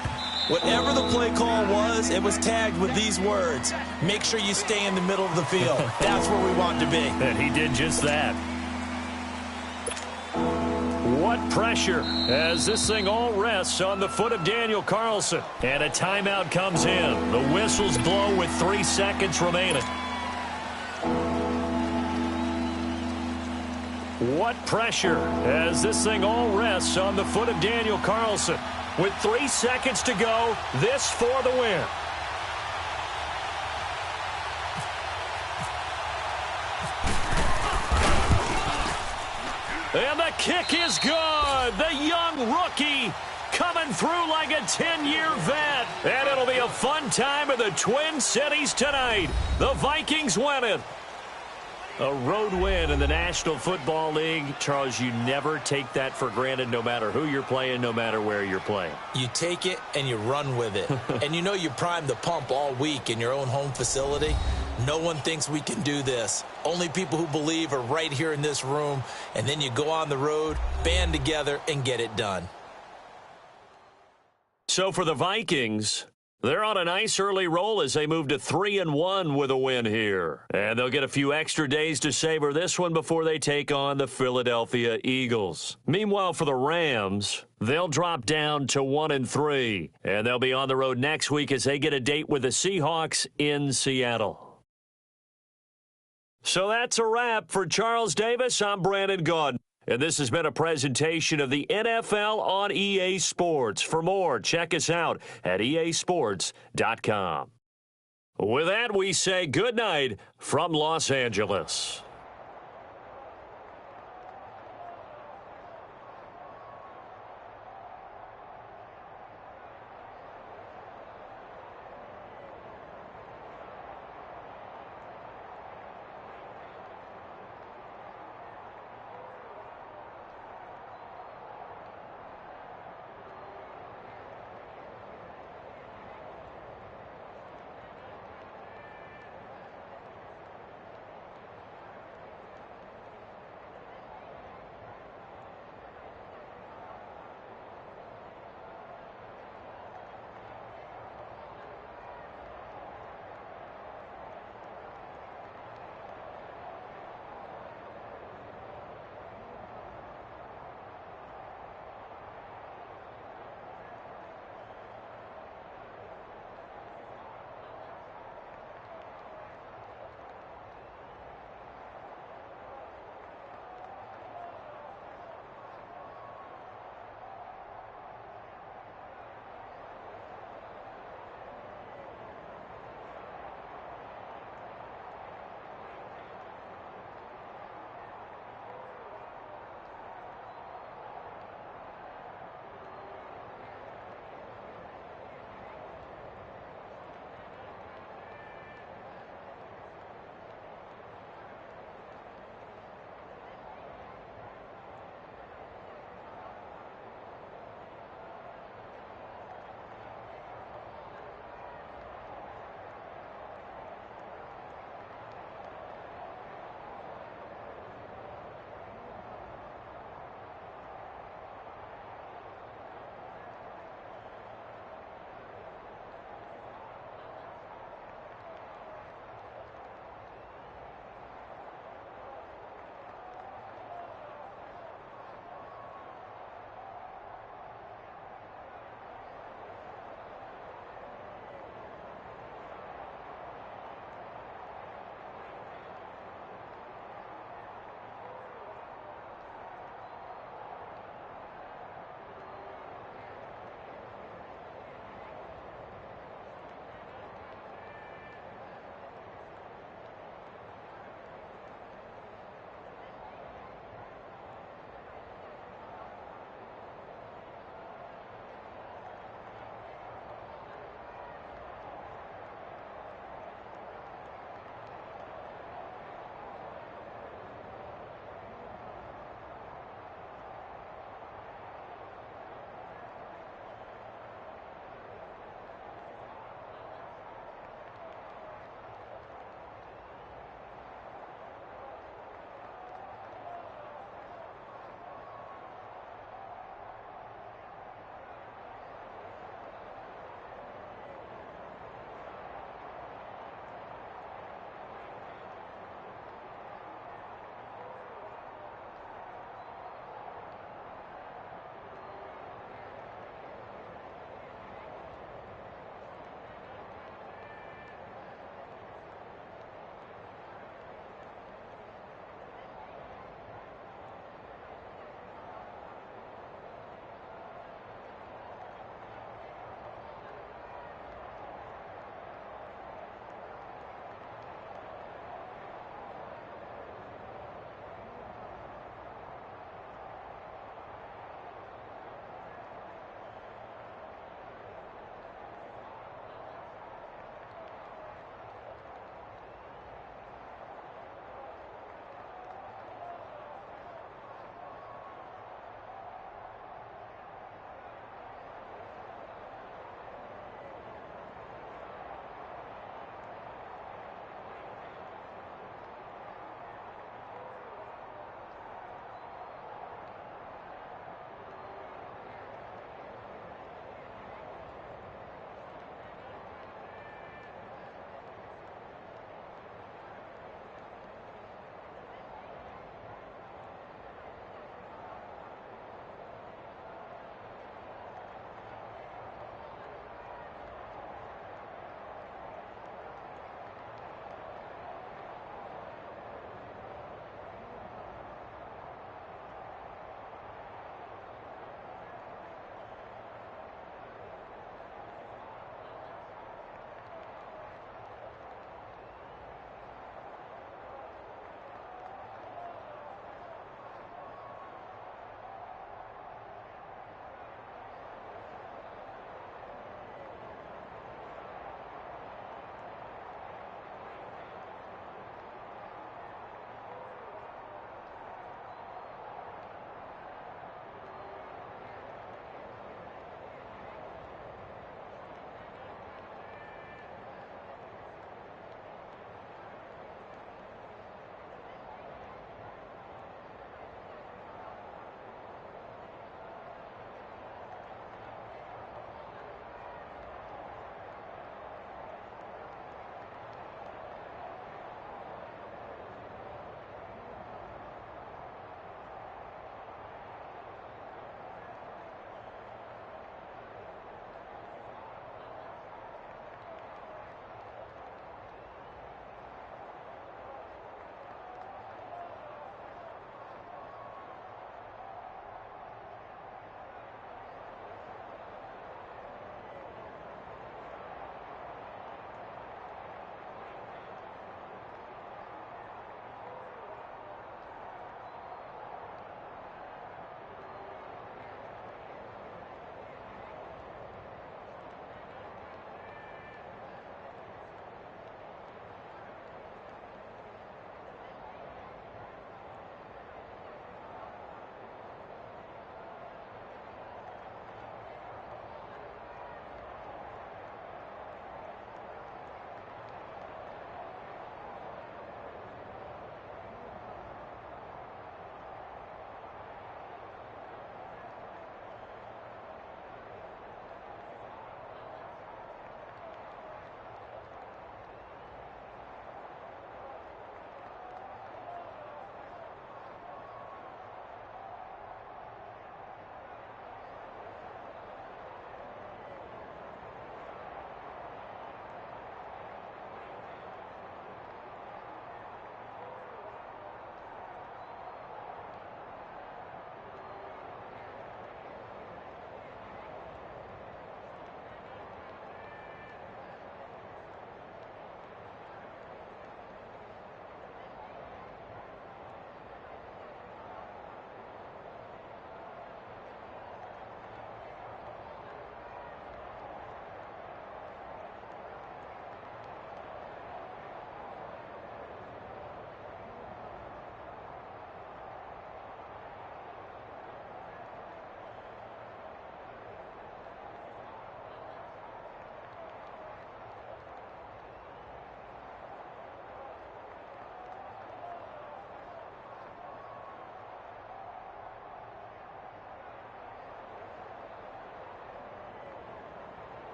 Whatever the play call was, it was tagged with these words: make sure you stay in the middle of the field. That's where we want to be. And he did just that. What pressure as this thing all rests on the foot of Daniel Carlson. And a timeout comes in. The whistles blow with 3 seconds remaining. What pressure as this thing all rests on the foot of Daniel Carlson. With 3 seconds to go, this for the win. And the kick is good. The young rookie coming through like a 10-year vet. And it'll be a fun time in the Twin Cities tonight. The Vikings win it. A road win in the National Football League. Charles, you never take that for granted no matter who you're playing, no matter where you're playing. You take it and you run with it. And you know you primed the pump all week in your own home facility. No one thinks we can do this. Only people who believe are right here in this room. And then you go on the road, band together, and get it done. So for the Vikings, they're on a nice early roll as they move to 3-1 with a win here. And they'll get a few extra days to savor this one before they take on the Philadelphia Eagles. Meanwhile, for the Rams, they'll drop down to 1-3. And they'll be on the road next week as they get a date with the Seahawks in Seattle. So that's a wrap. For Charles Davis, I'm Brandon Gaudin. And this has been a presentation of the NFL on EA Sports. For more, check us out at easports.com. With that, we say good night from Los Angeles.